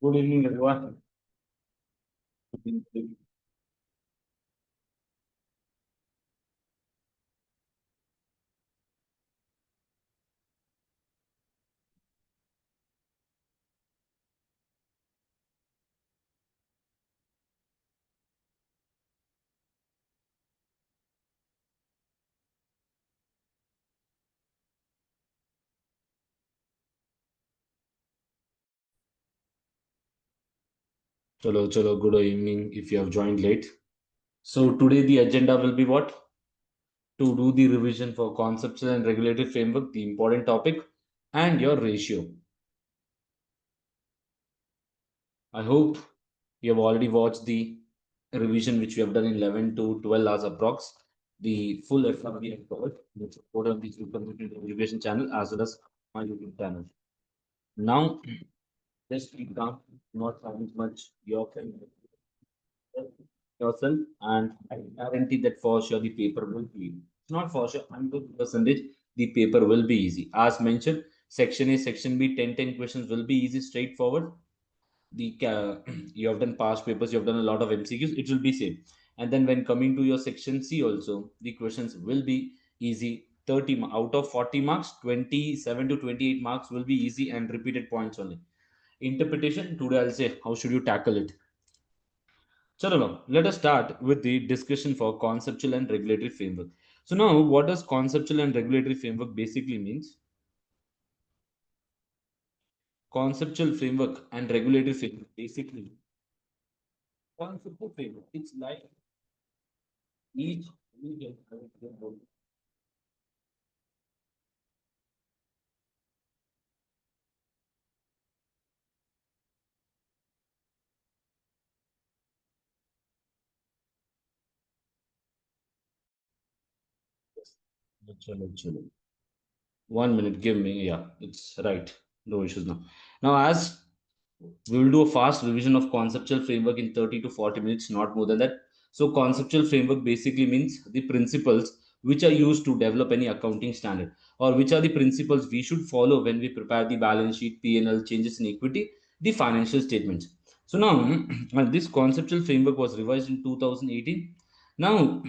Good evening, everyone. Chalo, good evening if you have joined late. So today the agenda will be what? To do the revision for conceptual and regulatory framework, the important topic, and your ratio. I hope you have already watched the revision which we have done in 11 to 12 hours approx. The full FR we have covered, which is put on the education channel as well as my YouTube channel. Now, just be calm, not having much your yourself, and I guarantee that for sure the paper will be not for sure 100% the paper will be easy. As mentioned, section A, section B, 10 questions will be easy, straightforward. The you have done past papers, you have done a lot of MCQs, it will be same. And then when coming to your section C also, the questions will be easy. 30 out of 40 marks, 27 to 28 marks will be easy and repeated points only. Interpretation, today I'll say how should you tackle it. Chalo, let us start with the discussion for conceptual and regulatory framework. So now, what does conceptual and regulatory framework basically means? Conceptual framework and regulatory framework basically conceptual framework. It's like each chalo. 1 minute, give me. Yeah, it's right. No issues now. Now, as we will do a fast revision of conceptual framework in 30 to 40 minutes, not more than that. So conceptual framework basically means the principles which are used to develop any accounting standard, or which are the principles we should follow when we prepare the balance sheet, P&L, changes in equity, the financial statements. So now this conceptual framework was revised in 2018. Now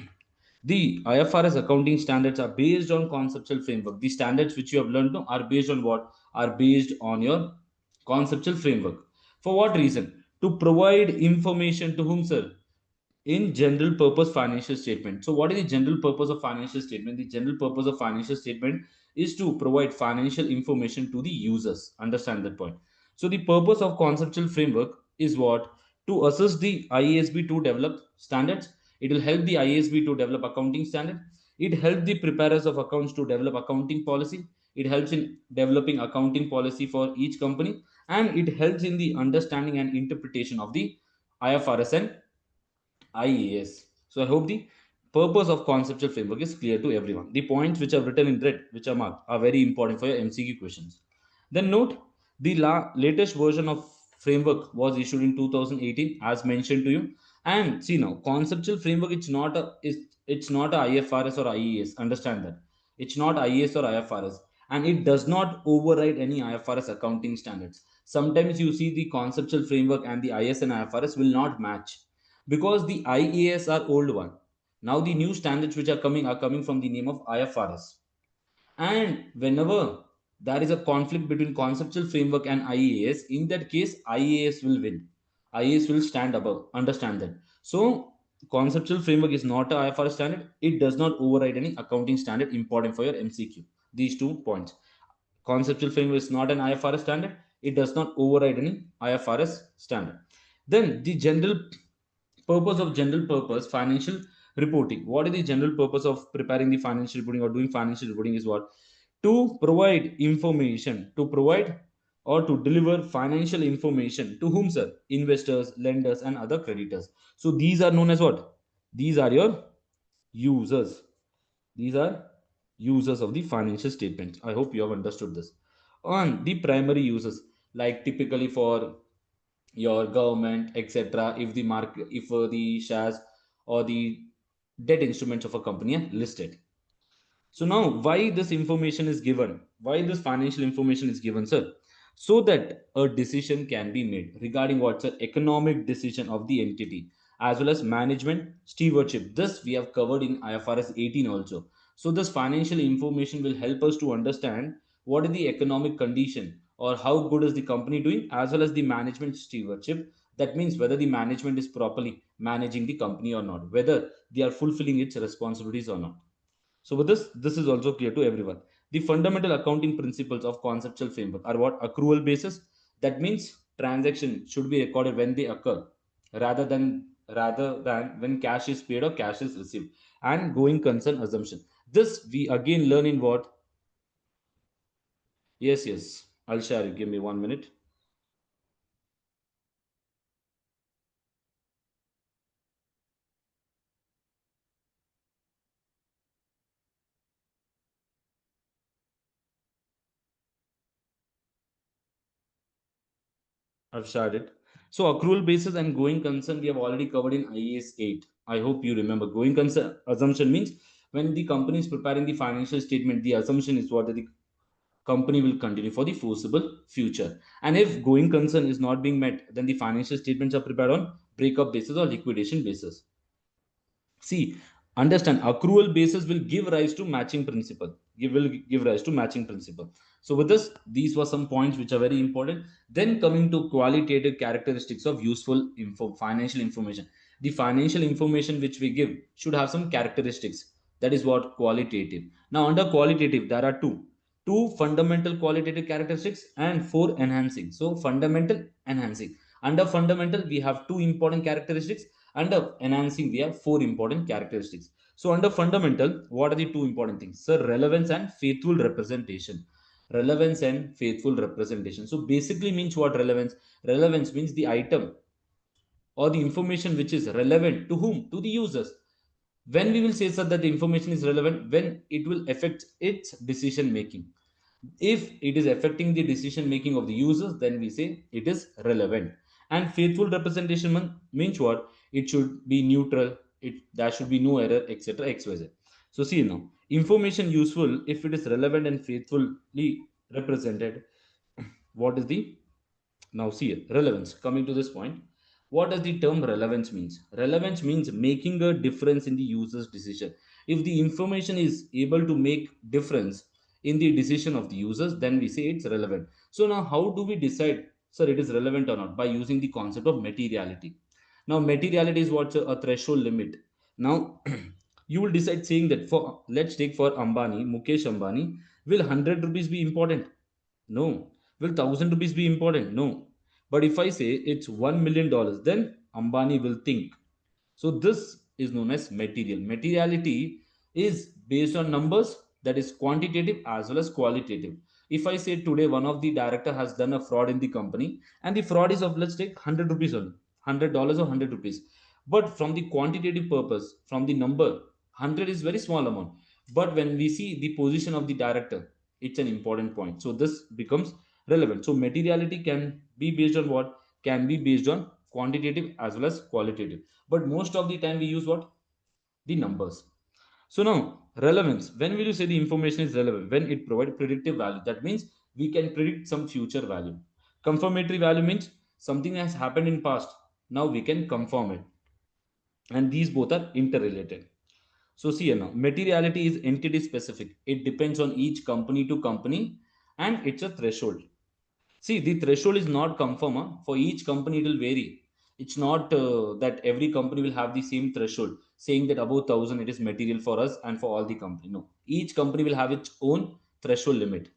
the IFRS accounting standards are based on conceptual framework. The standards which you have learned now are based on what? Are based on your conceptual framework. For what reason? To provide information to whom, sir? In general purpose financial statement. So what is the general purpose of financial statement? The general purpose of financial statement is to provide financial information to the users. Understand that point. So the purpose of conceptual framework is what? To assess the IASB to develop standards. It will help the IASB to develop accounting standard. It helps the preparers of accounts to develop accounting policy. It helps in developing accounting policy for each company, and it helps in the understanding and interpretation of the IFRS and IAS. So I hope the purpose of conceptual framework is clear to everyone. The points which are written in red, which are marked, are very important for your MCQ questions. Then note the latest version of framework was issued in 2018, as mentioned to you. And see now, conceptual framework it's not a IFRS or IAS. Understand that it's not IAS or IFRS, and it does not override any IFRS accounting standards. Sometimes you see the conceptual framework and the IAS and IFRS will not match because the IAS are old one. Now the new standards which are coming from the name of IFRS. And whenever there is a conflict between conceptual framework and IAS, in that case, IAS will win. IAS will stand above. Understand that. So conceptual framework is not a IFRS standard. It does not override any accounting standard important for your MCQ. These 2 points. Conceptual framework is not an IFRS standard. It does not override any IFRS standard. Then the general purpose financial reporting. What is the general purpose of preparing the financial reporting or doing financial reporting is what? To provide information, to provide or to deliver financial information to whom, sir? Investors, lenders, and other creditors. So these are known as what? These are your users. These are users of the financial statement. I hope you have understood this. On the primary users, like typically for your government, etc., if the market, if the shares or the debt instruments of a company are listed. So now why this information is given, why this financial information is given, sir? so that a decision can be made regarding what's an economic decision of the entity as well as management stewardship. This we have covered in IFRS 18 also. So this financial information will help us to understand what is the economic condition or how good is the company doing as well as the management stewardship. That means whether the management is properly managing the company or not, whether they are fulfilling its responsibilities or not. So with this is also clear to everyone. The fundamental accounting principles of conceptual framework are what? Accrual basis. That means transaction should be recorded when they occur, rather than when cash is paid or cash is received. And going concern assumption. This we again learn in what? Yes, yes. I'll share you. Give me 1 minute. I've shared it. So accrual basis and going concern we have already covered in IAS 8. I hope you remember. Going concern assumption means when the company is preparing the financial statement, the assumption is what the company will continue for the foreseeable future. And if going concern is not being met, then the financial statements are prepared on breakup basis or liquidation basis. See, understand accrual basis will give rise to matching principle. Will give rise to matching principle. So with this, these were some points which are very important. Then coming to qualitative characteristics of useful financial information. The financial information which we give should have some characteristics. That is what qualitative. Now under qualitative, there are two fundamental qualitative characteristics and four enhancing. So fundamental, enhancing. Under fundamental, we have two important characteristics. Under enhancing, we have four important characteristics. So under fundamental, what are the two important things? So relevance and faithful representation. Relevance and faithful representation. So basically means what relevance? Relevance means the item or the information which is relevant to whom? To the users. When we will say sir that the information is relevant, when it will affect its decision making. If it is affecting the decision making of the users, then we say it is relevant. And faithful representation means what? It should be neutral. There should be no error, etc. XYZ. So see now, information useful if it is relevant and faithfully represented. What is the now see here, relevance. Coming to this point, what does the term relevance means? Relevance means making a difference in the user's decision. If the information is able to make difference in the decision of the users, then we say it's relevant. So now how do we decide, sir, it is relevant or not? By using the concept of materiality. Now materiality is what's a threshold limit. Now you will decide saying that for let's take for Ambani, Mukesh Ambani, will 100 rupees be important? No. Will 1,000 rupees be important? No. But if I say it's $1 million, then Ambani will think. So this is known as material. Materiality is based on numbers, that is quantitative as well as qualitative. If I say today one of the director has done a fraud in the company and the fraud is of let's take 100 rupees only, $100 or 100 rupees. But from the quantitative purpose, from the number, 100 is very small amount. But when we see the position of the director, it's an important point. So this becomes relevant. So materiality can be based on what? Can be based on quantitative as well as qualitative. But most of the time we use what? The numbers. So now relevance. When will you say the information is relevant? When it provides predictive value. That means we can predict some future value. Confirmatory value means something has happened in past. Now we can confirm it. And these both are interrelated. So see here now, materiality is entity specific. It depends on each company to company and it's a threshold. See, the threshold is not confirm. Huh? For each company, it will vary. It's not that every company will have the same threshold, saying that above 1,000 it is material for us and for all the company. No, each company will have its own threshold limit.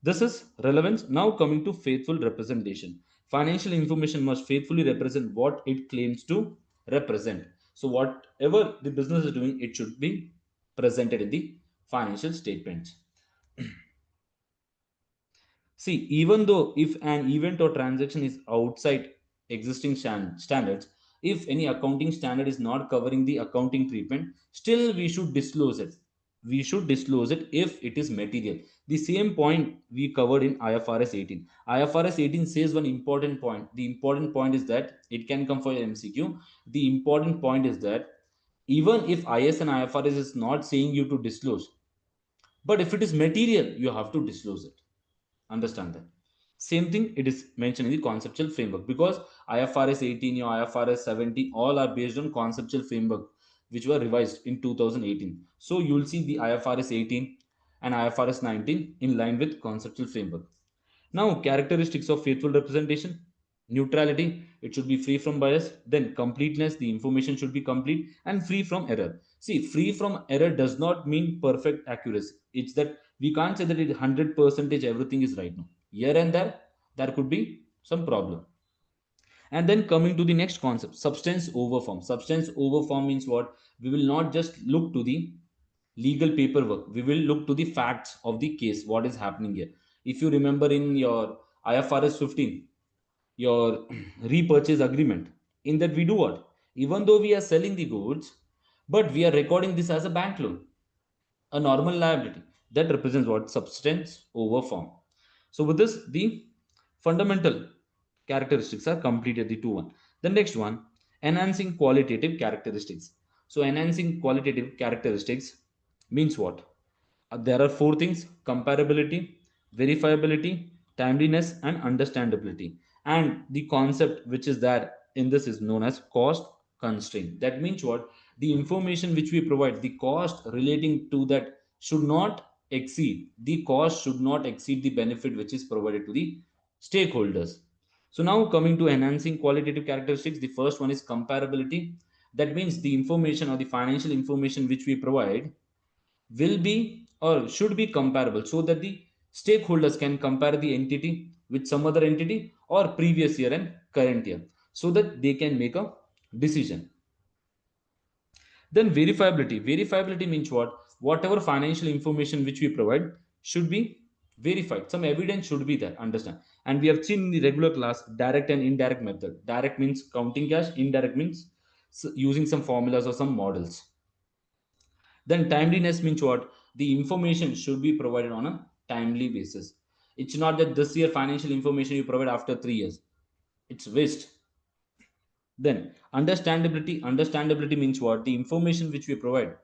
This is relevance. Now coming to faithful representation. Financial information must faithfully represent what it claims to represent. So whatever the business is doing, it should be presented in the financial statements. See, even though if an event or transaction is outside existing standards, if any accounting standard is not covering the accounting treatment, still we should disclose it. We should disclose it if it is material. The same point we covered in IFRS 18. IFRS 18 says one important point. The important point is that it can come for MCQ. The important point is that even if IS and IFRS is not saying you to disclose, but if it is material, you have to disclose it. Understand that? Same thing, it is mentioned in the conceptual framework, because IFRS 18 or IFRS 17 all are based on conceptual framework which were revised in 2018. So you'll see the IFRS 18 and IFRS 19 in line with conceptual framework. Now, characteristics of faithful representation: neutrality, it should be free from bias. Then, completeness, the information should be complete and free from error. See, free from error does not mean perfect accuracy. It's that we can't say that it 100% everything is right now. Here and there could be some problem. And then coming to the next concept, substance over form. Substance over form means what? We will not just look to the legal paperwork, we will look to the facts of the case, what is happening here. If you remember in your IFRS 15, your repurchase agreement, in that we do what? Even though we are selling the goods, but we are recording this as a bank loan, a normal liability that represents what? Substance over form. So with this, the fundamental characteristics are completed, the two one. The next one, enhancing qualitative characteristics. So enhancing qualitative characteristics means what? There are four things: comparability, verifiability, timeliness, and understandability. And the concept which is there in this is known as cost constraint. That means what? The information which we provide, the cost relating to that should not exceed, the cost should not exceed the benefit which is provided to the stakeholders. So now coming to enhancing qualitative characteristics, the first one is comparability. That means the information or the financial information which we provide will be or should be comparable, so that the stakeholders can compare the entity with some other entity or previous year and current year, so that they can make a decision. Then verifiability means what? Whatever financial information which we provide should be verified, some evidence should be there, understand. And we have seen in the regular class direct and indirect method. Direct means counting cash, indirect means using some formulas or some models. Then timeliness means what? The information should be provided on a timely basis. It's not that this year financial information you provide after 3 years. It's waste. Then understandability means what? The information which we provide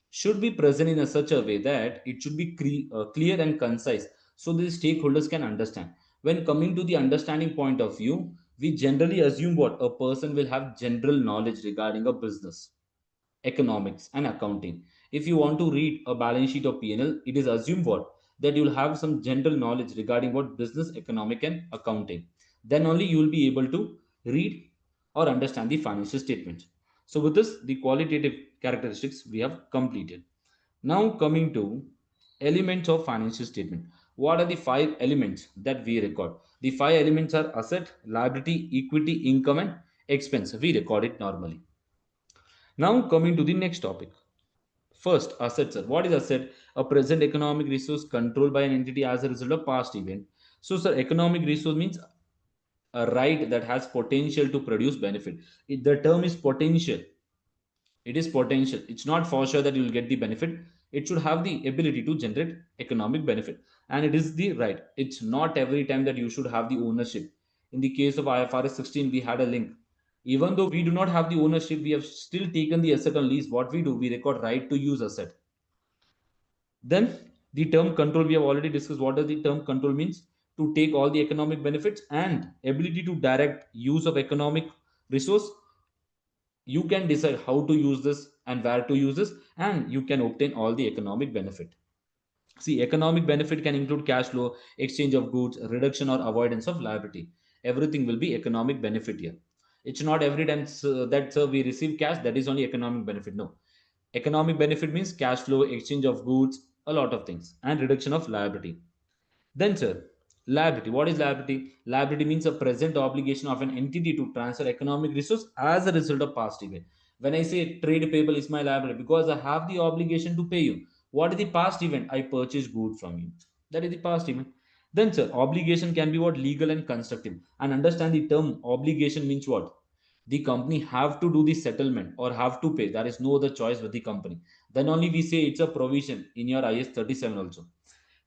should be present in a such a way that it should be clear and concise, so the stakeholders can understand. When coming to the understanding point of view, we generally assume what? A person will have general knowledge regarding a business, economics, and accounting. If you want to read a balance sheet or P&L, it is assumed what? That you will have some general knowledge regarding what? Business, economic, and accounting. Then only you will be able to read or understand the financial statements. So with this, the qualitative characteristics we have completed. Now coming to elements of financial statement. What are the five elements that we record? The five elements are asset, liability, equity, income, and expense. We record it normally. Now coming to the next topic. First, assets. What is asset? A present economic resource controlled by an entity as a result of past event. So, sir, economic resource means a right that has potential to produce benefit. The term is potential. It is potential. It's not for sure that you will get the benefit. It should have the ability to generate economic benefit, and it is the right. It's not every time that you should have the ownership. In the case of IFRS 16, we had a link. Even though we do not have the ownership, we have still taken the asset on lease. What we do, we record right to use asset. Then the term control, we have already discussed. What does the term control means? To take all the economic benefits and ability to direct use of economic resource. You can decide how to use this and where to use this, and you can obtain all the economic benefit. See, economic benefit can include cash flow, exchange of goods, reduction or avoidance of liability. Everything will be economic benefit here. It's not every time that we receive cash, that is only economic benefit. No. Economic benefit means cash flow, exchange of goods, a lot of things, and reduction of liability. Then, sir, liability. What is liability? Liability means a present obligation of an entity to transfer economic resource as a result of past event. When I say trade payable is my liability, because I have the obligation to pay you. What is the past event? I purchased good from you. That is the past event. Then, sir, obligation can be what? Legal and constructive. And understand the term obligation means what? The company have to do the settlement or have to pay. There is no other choice with the company. Then only we say it's a provision in your IS 37 also.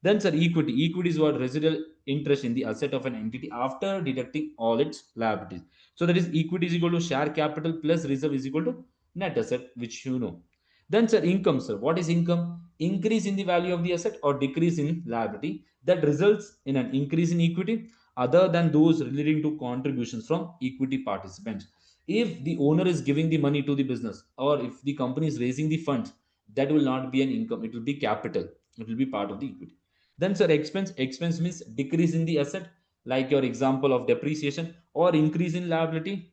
Then, sir, equity. Equity is what? Residual interest in the asset of an entity after deducting all its liabilities. So that is equity is equal to share capital plus reserve is equal to net asset, which you know. Then, sir, income, sir. What is income? Increase in the value of the asset or decrease in liability that results in an increase in equity other than those relating to contributions from equity participants. If the owner is giving the money to the business, or if the company is raising the funds, that will not be an income, it will be capital, it will be part of the equity. Then sir, expense means decrease in the asset, like your example of depreciation, or increase in liability.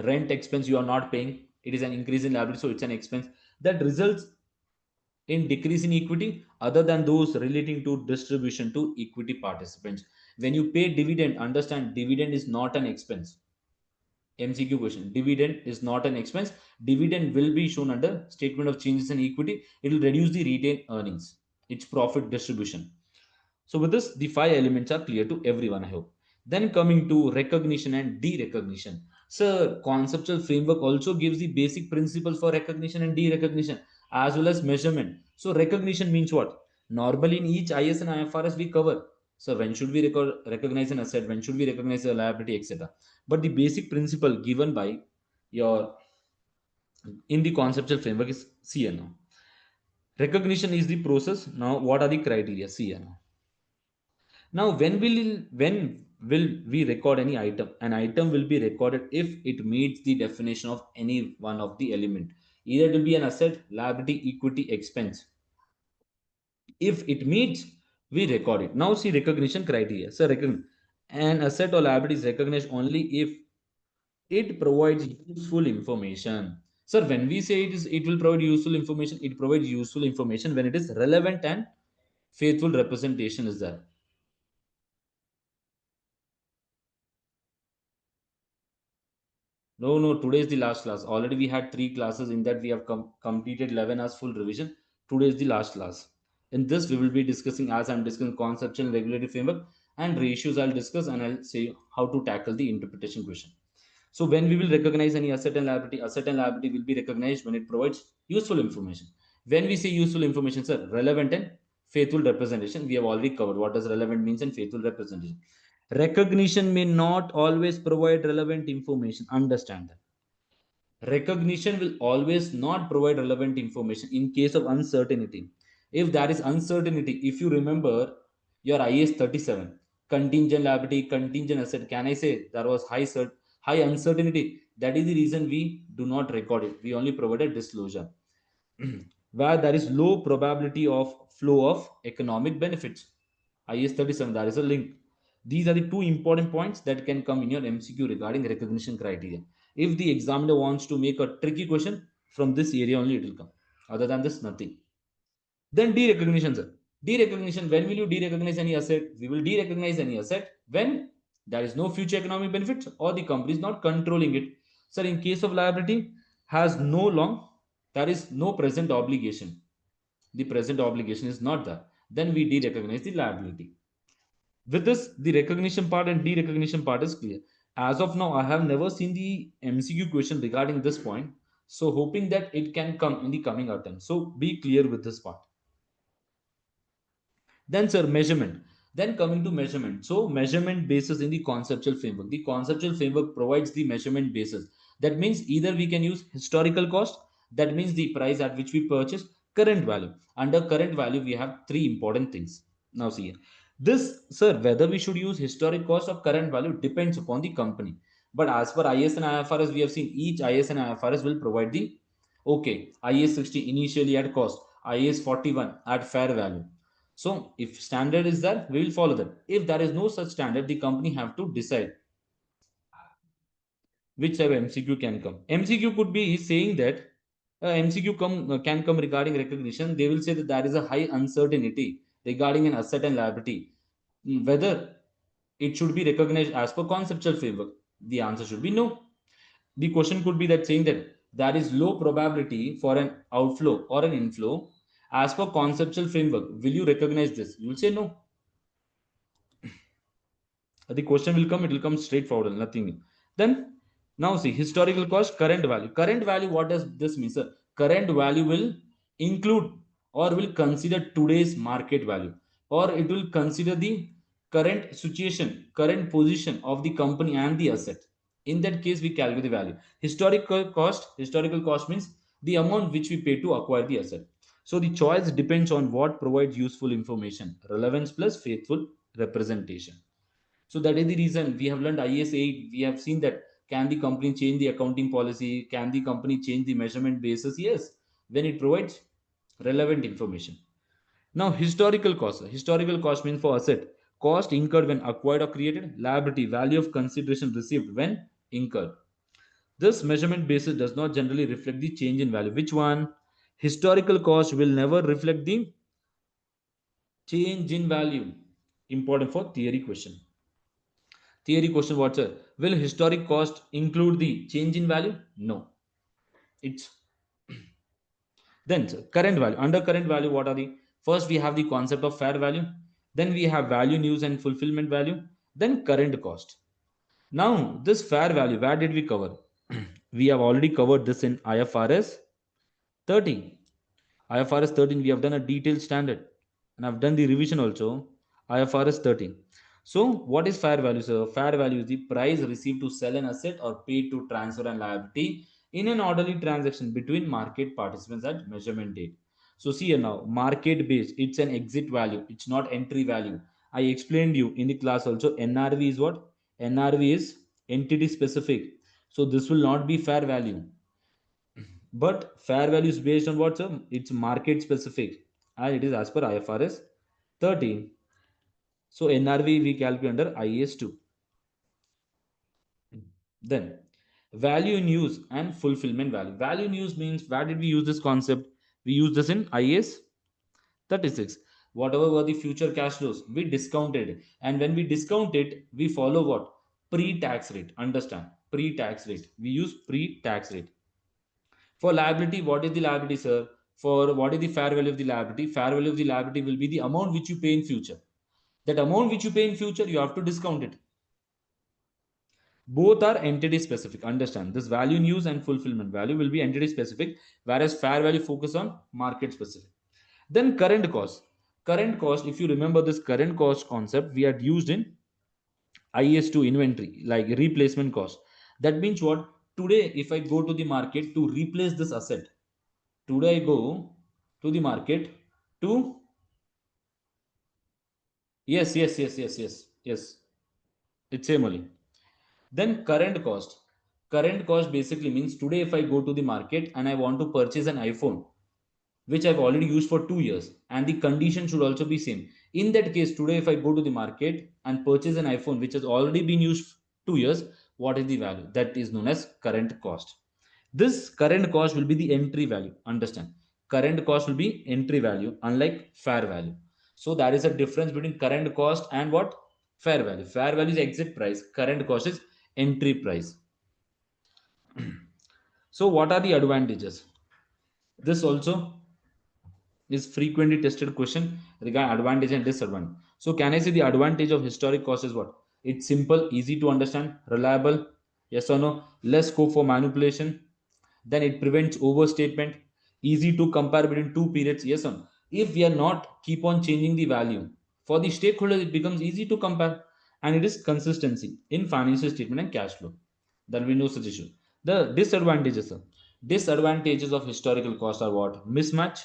Rent expense you are not paying, it is an increase in liability, so it's an expense that results in decrease in equity, other than those relating to distribution to equity participants. When you pay dividend, understand dividend is not an expense. MCQ question: dividend is not an expense. Dividend will be shown under statement of changes in equity. It will reduce the retained earnings, it's profit distribution. So with this, the five elements are clear to everyone, I hope. Then coming to recognition and de-recognition. Sir, conceptual framework also gives the basic principles for recognition and de-recognition, as well as measurement. So recognition means what? Normally in each IS and IFRS we cover. So when should we recognize an asset? When should we recognize a liability, etc. But the basic principle given by your in the conceptual framework is CNO. Recognition is the process. Now, what are the criteria? CNO. Now, when will we record any item? An item will be recorded if it meets the definition of any one of the element. Either it will be an asset, liability, equity, expense. If it meets, we record it. Now, see recognition criteria. So, an asset or liability is recognized only if it provides useful information. Sir, when we say it will provide useful information, it provides useful information when it is relevant and faithful representation is there. No, no, today is the last class. Already we had three classes. In that we have completed 11 hours full revision. Today is the last class. In this, we will be discussing, as I'm discussing, conceptual and regulatory framework and ratios I'll discuss, and I'll say how to tackle the interpretation question. So when we will recognize any asset and liability will be recognized when it provides useful information. When we say useful information, sir, relevant and faithful representation, we have already covered what does relevant means and faithful representation. Recognition may not always provide relevant information. Understand that. Recognition will always not provide relevant information in case of uncertainty. If there is uncertainty, if you remember your IS 37, contingent liability, contingent asset, can I say there was high uncertainty? That is the reason we do not record it. We only provide a disclosure. Where there is low probability of flow of economic benefits. IS 37, there is a link. These are the two important points that can come in your MCQ regarding recognition criteria. If the examiner wants to make a tricky question, from this area only it will come. Other than this, nothing. Then derecognition, sir. Derecognition, when will you derecognize any asset? We will derecognize any asset when there is no future economic benefits or the company is not controlling it. Sir, in case of liability, has no long, there is no present obligation. The present obligation is not there. Then we derecognize the liability. With this, the recognition part and derecognition part is clear. As of now, I have never seen the MCQ question regarding this point. So hoping that it can come in the coming attempt. So be clear with this part. Then, sir, measurement. Then coming to measurement. So measurement basis in the conceptual framework. The conceptual framework provides the measurement basis. That means either we can use historical cost. That means the price at which we purchase, current value. Under current value, we have three important things. Now see here. This, sir, whether we should use historic cost or current value depends upon the company. But as per IS and IFRS, we have seen each IS and IFRS will provide the, okay, IS 60 initially at cost, IS 41 at fair value. So if standard is there, we will follow that. If there is no such standard, the company have to decide which type of MCQ can come. MCQ could be saying that can come regarding recognition. They will say that there is a high uncertainty regarding an asset and liability. Whether it should be recognized as per conceptual framework. The answer should be no. The question could be that saying that there is low probability for an outflow or an inflow as per conceptual framework. Will you recognize this? You will say no. The question will come, it will come straightforward, nothing new. Then now see historical cost, current value. Current value, what does this mean, sir? Current value will include or will consider today's market value, or it will consider the current situation, current position of the company and the asset. In that case, we calculate the value. Historical cost means the amount which we pay to acquire the asset. So the choice depends on what provides useful information, relevance plus faithful representation. So that is the reason we have learned IS 8. We have seen that can the company change the accounting policy? Can the company change the measurement basis? Yes, when it provides relevant information. Now, historical cost. Historical cost means for asset cost incurred when acquired or created, liability value of consideration received when incurred. This measurement basis does not generally reflect the change in value. Which one? Historical cost will never reflect the change in value. Important for theory question. Theory question, what's it? Will historic cost include the change in value? No. It's then current value. Under current value, what are the first we have the concept of fair value, then we have value in use and fulfillment value, then current cost. Now, this fair value, where did we cover? We have already covered this in IFRS 13. IFRS 13, we have done a detailed standard and I've done the revision also. IFRS 13. So, what is fair value? So, fair value is the price received to sell an asset or paid to transfer an liability in an orderly transaction between market participants at measurement date. So, see here now, market based, it's an exit value, it's not entry value. I explained you in the class also. NRV is what? NRV is entity specific. So, this will not be fair value, but fair value is based on what, sir? It's market specific and it is as per IFRS 13. So NRV we calculate under IAS 2. Then value in use and fulfillment value. Value in use means where did we use this concept? We use this in IAS 36. Whatever were the future cash flows, we discounted it. And when we discount it, we follow what? Pre-tax rate. Understand? Pre-tax rate. We use pre-tax rate. For liability, what is the liability, sir? For what is the fair value of the liability? Fair value of the liability will be the amount which you pay in future. That amount which you pay in future, you have to discount it. Both are entity specific. Understand? This value in use and fulfillment value will be entity specific, whereas fair value focus on market specific. Then current cost. Current cost, if you remember this current cost concept, we had used in IS2 inventory, like replacement cost. That means what? Today, if I go to the market to replace this asset, today I go to the market to, yes, it's same only. Then current cost basically means today if I go to the market and I want to purchase an iPhone which I've already used for 2 years, and the condition should also be same. In that case, today if I go to the market and purchase an iPhone which has already been used 2 years, what is the value? That is known as current cost. This current cost will be the entry value. Understand? Current cost will be entry value, unlike fair value. So there is a difference between current cost and what? Fair value. Fair value is exit price. Current cost is entry price. So what are the advantages? This also is frequently tested question regarding advantage and disadvantage. So can I say the advantage of historic cost is what? It's simple, easy to understand, reliable, yes or no, less scope for manipulation. Then it prevents overstatement, easy to compare between two periods, yes or no. If we are not keep on changing the value for the stakeholders, it becomes easy to compare, and it is consistency in financial statement and cash flow. There will be no such issue. The disadvantages, sir. Disadvantages of historical cost are what? Mismatch,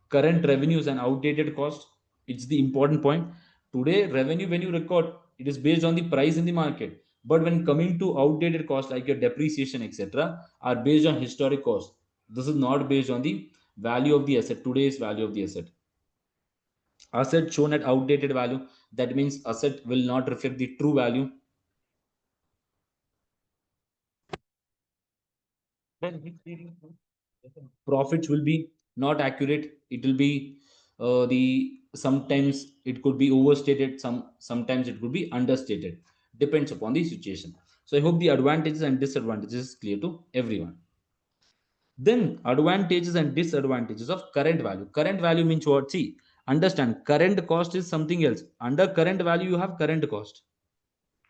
current revenues and outdated cost. It's the important point. Today revenue when you record, it is based on the price in the market, but when coming to outdated cost like your depreciation etc are based on historic cost. This is not based on the value of the asset, today's value of the asset. Asset shown at outdated value, that means asset will not reflect the true value. Then profits will be not accurate. It will be the sometimes it could be overstated, sometimes it could be understated, depends upon the situation. So I hope the advantages and disadvantages is clear to everyone. Then advantages and disadvantages of current value. Current value means what? See, understand, current cost is something else. Under current value you have current cost.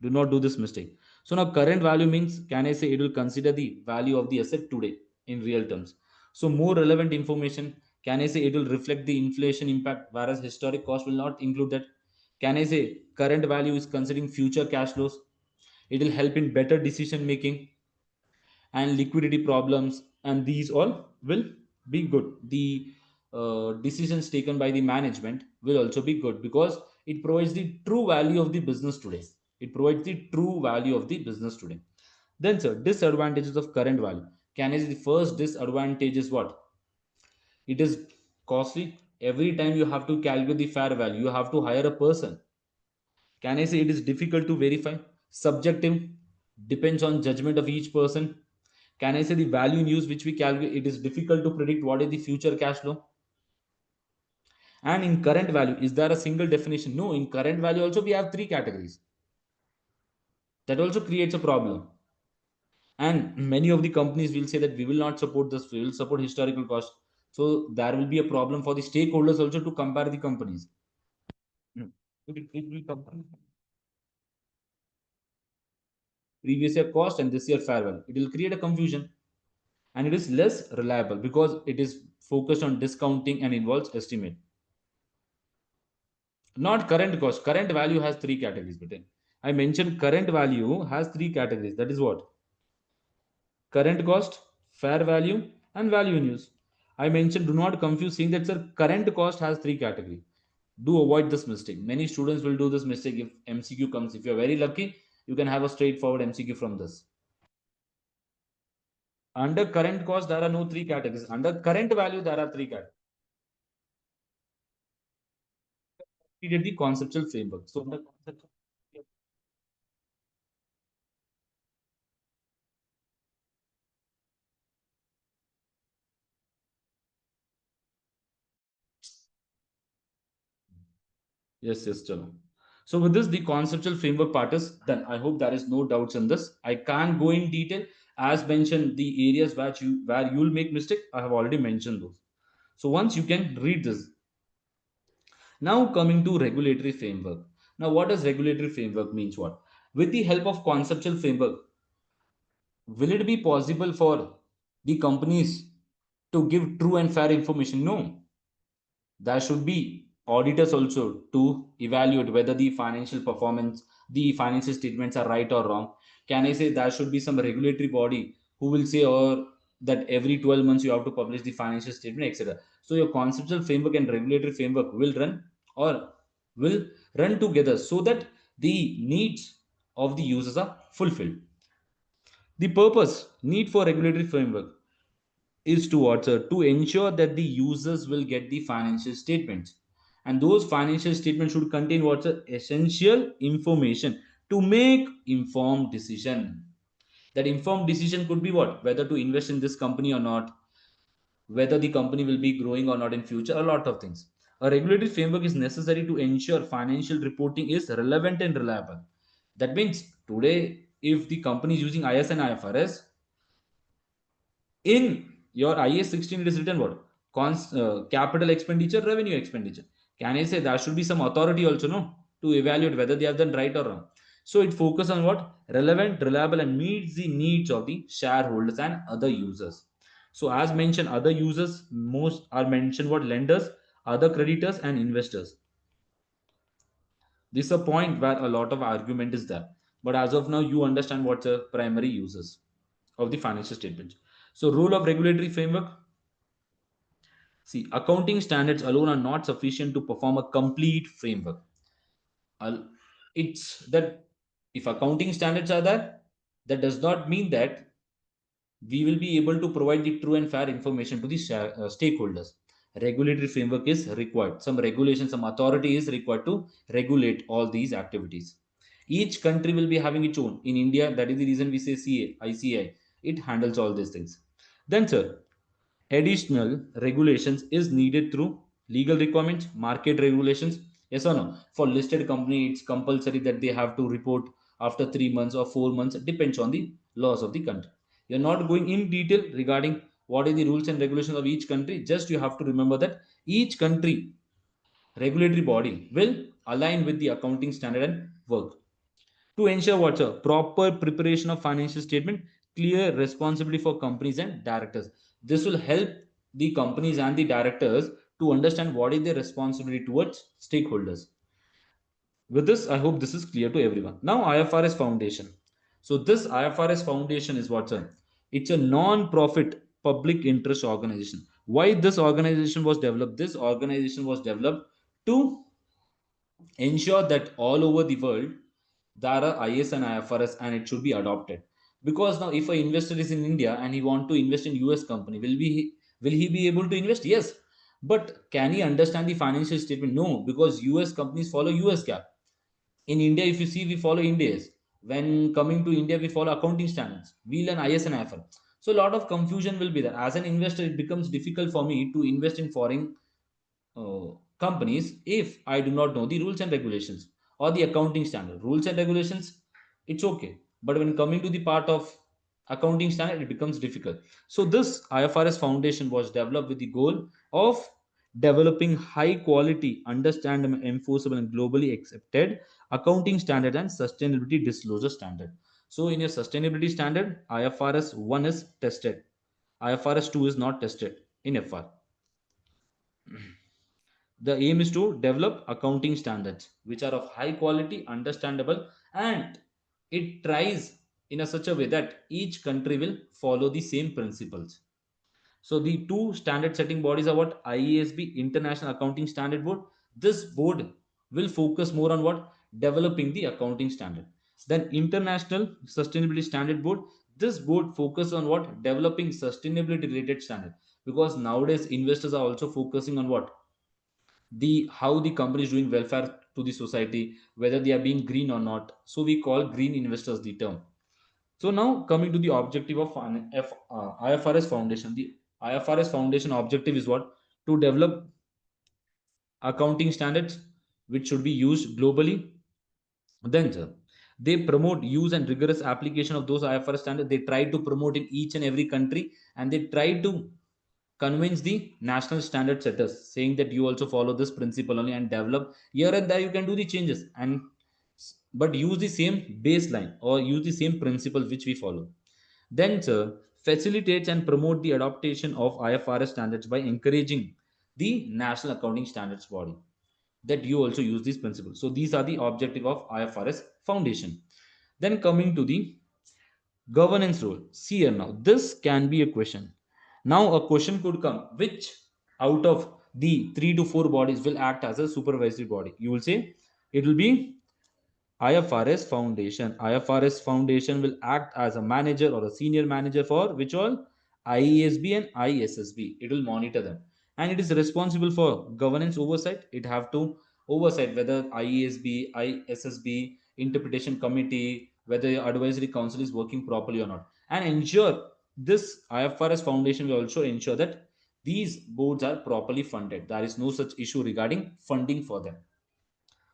Do not do this mistake. So now current value means, can I say, it will consider the value of the asset today in real terms. So more relevant information, can I say, it will reflect the inflation impact, whereas historic cost will not include that. Can I say current value is considering future cash flows, it will help in better decision making and liquidity problems, and these all will be good. The decisions taken by the management will also be good because It provides the true value of the business today. It provides the true value of the business today. Then, sir, disadvantages of current value. Can I say the first disadvantage is what? It is costly. Every time you have to calculate the fair value, you have to hire a person. Can I say it is difficult to verify? Subjective, depends on judgment of each person. Can I say the value in use which we calculate, it is difficult to predict what is the future cash flow? And in current value, is there a single definition? No, in current value also we have three categories. That also creates a problem. And many of the companies will say that we will not support this, we will support historical cost. So there will be a problem for the stakeholders also to compare the companies. Hmm. It will compare previous year cost and this year fair value. It will create a confusion, and it is less reliable because it is focused on discounting and involves estimate. Not current cost. Current value has three categories. But I mentioned current value has three categories. That is what? Current cost, fair value, and value in use. I mentioned do not confuse saying that sir, current cost has three categories. Do avoid this mistake. Many students will do this mistake if MCQ comes. If you're very lucky, you can have a straightforward MCQ from this. Under current cost, there are no three categories. Under current value, there are three categories. We did the conceptual framework. So under conceptual, yes, yes, chalo. So with this, the conceptual framework part is done. I hope there is no doubts in this. I can't go in detail. As mentioned, the areas where you will make mistake, I have already mentioned those. So once you can read this. Now coming to regulatory framework. Now what does regulatory framework means what? With the help of conceptual framework, will it be possible for the companies to give true and fair information? No. There should be auditors also to evaluate whether the financial performance, the financial statements are right or wrong. Can I say there should be some regulatory body who will say or that every 12 months you have to publish the financial statement, etc. So your conceptual framework and regulatory framework will run or will run together so that the needs of the users are fulfilled. The purpose need for regulatory framework is to what, sir? To ensure that the users will get the financial statements, and those financial statements should contain what, sir? Essential information to make informed decision. That informed decision could be what? Whether to invest in this company or not, whether the company will be growing or not in future, a lot of things. A regulatory framework is necessary to ensure financial reporting is relevant and reliable. That means today, if the company is using IS and IFRS, in your IAS 16, it is written what? Capital expenditure, revenue expenditure. Can I say there should be some authority also, no? To evaluate whether they have done right or wrong. So it focuses on what? Relevant, reliable, and meets the needs of the shareholders and other users. So as mentioned, other users most are mentioned what? Lenders, other creditors, and investors. This is a point where a lot of argument is there. But as of now, you understand what's the primary users of the financial statements. So rule of regulatory framework. See, accounting standards alone are not sufficient to perform a complete framework. It's that if accounting standards are there, that does not mean that we will be able to provide the true and fair information to the stakeholders. Regulatory framework is required. Some regulation, some authority is required to regulate all these activities. Each country will be having its own. In India, that is the reason we say CA, ICI. It handles all these things. Then, sir, additional regulations is needed through legal requirements, market regulations. Yes or no? For listed company, it's compulsory that they have to report after 3 months or 4 months. It depends on the laws of the country. You're not going in detail regarding what are the rules and regulations of each country. Just you have to remember that each country regulatory body will align with the accounting standard and work to ensure what's a proper preparation of financial statement, clear responsibility for companies and directors. This will help the companies and the directors to understand what is their responsibility towards stakeholders. With this, I hope this is clear to everyone. Now, IFRS Foundation. So this IFRS Foundation is what's a? It's a non-profit public interest organization. Why this organization was developed? This organization was developed to ensure that all over the world there are IS and IFRS and it should be adopted. Because now if an investor is in India and he want to invest in US company, will he be able to invest? Yes. But can he understand the financial statement? No, because US companies follow US GAAP. In India, if you see, we follow India's. When coming to India, we follow accounting standards. We learn IS and IFR. So a lot of confusion will be there. As an investor, it becomes difficult for me to invest in foreign companies if I do not know the rules and regulations or the accounting standard. Rules and regulations, it's okay. But when coming to the part of accounting standard, it becomes difficult. So this IFRS foundation was developed with the goal of developing high quality, understandable, enforceable, and globally accepted accounting standard and sustainability disclosure standard. So in your sustainability standard, IFRS 1 is tested. IFRS 2 is not tested in FR. The aim is to develop accounting standards which are of high quality, understandable, and it tries in a such a way that each country will follow the same principles. So the two standard setting bodies are what? IASB, International Accounting Standard Board. This board will focus more on what? Developing the accounting standard. Then International Sustainability Standard Board. This board focus on what? Developing sustainability related standard. Because nowadays investors are also focusing on what? The how the company is doing welfare to the society, whether they are being green or not. So we call green investors the term. So now coming to the objective of IFRS Foundation. The IFRS Foundation objective is what? To develop accounting standards which should be used globally. Then, sir, they promote use and rigorous application of those IFRS standards. They try to promote in each and every country, and they try to convince the national standard setters, saying that you also follow this principle only and develop here and there. You can do the changes and but use the same baseline or use the same principle which we follow. Then, sir, facilitates and promote the adaptation of IFRS standards by encouraging the National Accounting Standards Body that you also use these principles. So these are the objective of IFRS Foundation. Then coming to the governance role. See here now, this can be a question. Now a question could come, which out of the 3 to 4 bodies will act as a supervisory body? You will say it will be IFRS Foundation. IFRS Foundation will act as a manager or a senior manager for which all? IESB and ISSB. It will monitor them. And it is responsible for governance oversight. It have to oversight whether IESB, ISSB, interpretation committee, whether your advisory council is working properly or not. And ensure this IFRS Foundation will also ensure that these boards are properly funded. There is no such issue regarding funding for them.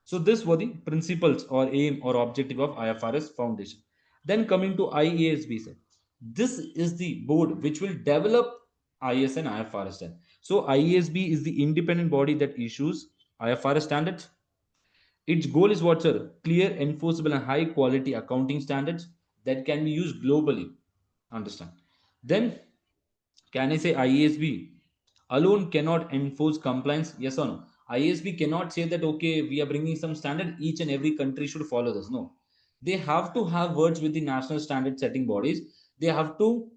So this were the principles or aim or objective of IFRS Foundation. Then coming to IASB, sir. This is the board which will develop IS and IFRS standards. So IASB is the independent body that issues IFRS standards. Its goal is what, sir? Clear, enforceable, and high quality accounting standards that can be used globally. Understand? Then can I say IASB alone cannot enforce compliance? Yes or no? IASB cannot say that, okay, we are bringing some standard, each and every country should follow this. No. They have to have words with the national standard setting bodies. They have to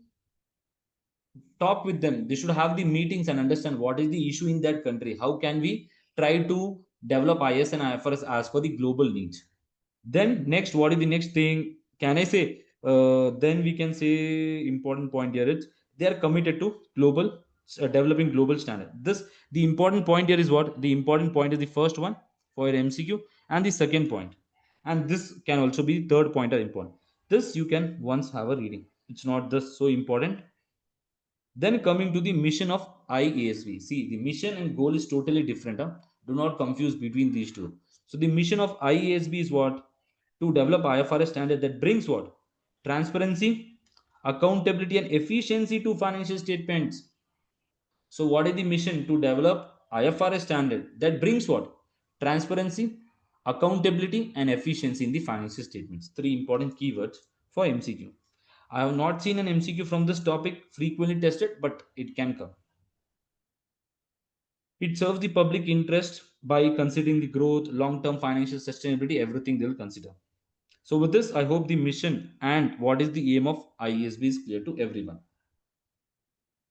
talk with them. They should have the meetings and understand what is the issue in that country. How can we try to develop IS and IFRS as per the global needs? Then next, what is the next thing? Can I say? Then we can say important point here is they are committed to global developing global standard. This the important point here is what? The important point is the first one for your MCQ and the second point, and this can also be third point are important. This you can once have a reading. It's not this so important. Then coming to the mission of IASB. See, the mission and goal is totally different. Huh? Do not confuse between these two. So the mission of IASB is what? To develop IFRS standard that brings what? Transparency, accountability, and efficiency to financial statements. So what is the mission? To develop IFRS standard that brings what? Transparency, accountability, and efficiency in the financial statements. Three important keywords for MCQ. I have not seen an MCQ from this topic frequently tested, but it can come. It serves the public interest by considering the growth, long-term financial sustainability, everything they will consider. So with this, I hope the mission and what is the aim of IESB is clear to everyone.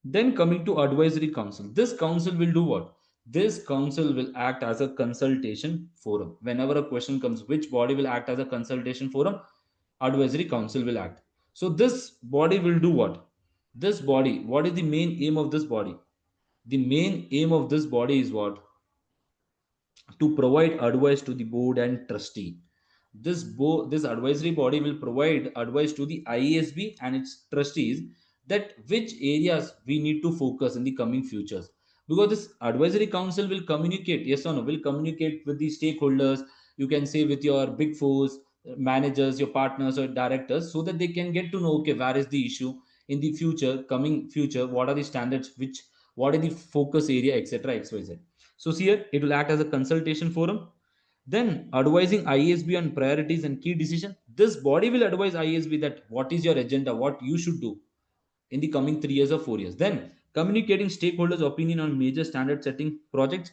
Then coming to advisory council. This council will do what? This council will act as a consultation forum. Whenever a question comes, which body will act as a consultation forum? Advisory council will act. So this body will do what? This body, what is the main aim of this body? The main aim of this body is what? To provide advice to the board and trustee. This advisory body will provide advice to the IASB and its trustees that which areas we need to focus in the coming futures. Because this advisory council will communicate, yes or no, will communicate with the stakeholders. You can say with your big fours, managers, your partners or directors, so that they can get to know, okay, where is the issue in the future, coming future, what are the standards, which, what are the focus area, etc. XYZ. So here it will act as a consultation forum. Then advising ISB on priorities and key decision. This body will advise ISB that what is your agenda, what you should do in the coming 3 years or 4 years. Then communicating stakeholders' opinion on major standard setting projects.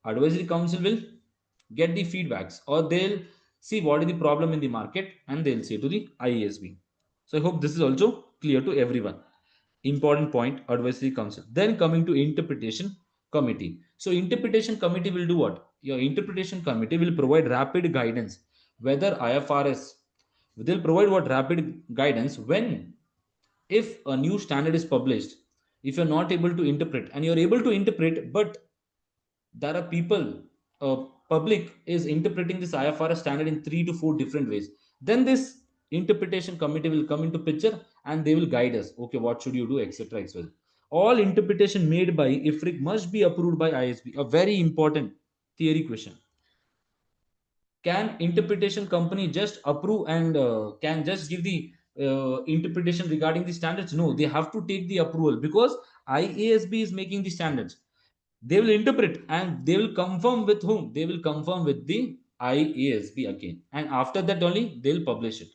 Advisory council will get the feedbacks, or they'll see what is the problem in the market and they'll say to the ISB. So I hope this is also clear to everyone. Important point, advisory council. Then coming to interpretation committee. So interpretation committee will do what? Your interpretation committee will provide rapid guidance whether IFRS, they'll provide what? Rapid guidance when, if a new standard is published, if you're not able to interpret and you're able to interpret, but there are people, public is interpreting this IFRS standard in 3 to 4 different ways, then this interpretation committee will come into picture and they will guide us. Okay, what should you do, etc. etc. All interpretation made by IFRIC must be approved by ISB. A very important theory question. Can interpretation company just approve and can just give the interpretation regarding the standards? No, they have to take the approval because IASB is making the standards. They will interpret and they will confirm with whom? They will confirm with the IASB again, and after that only they'll publish it.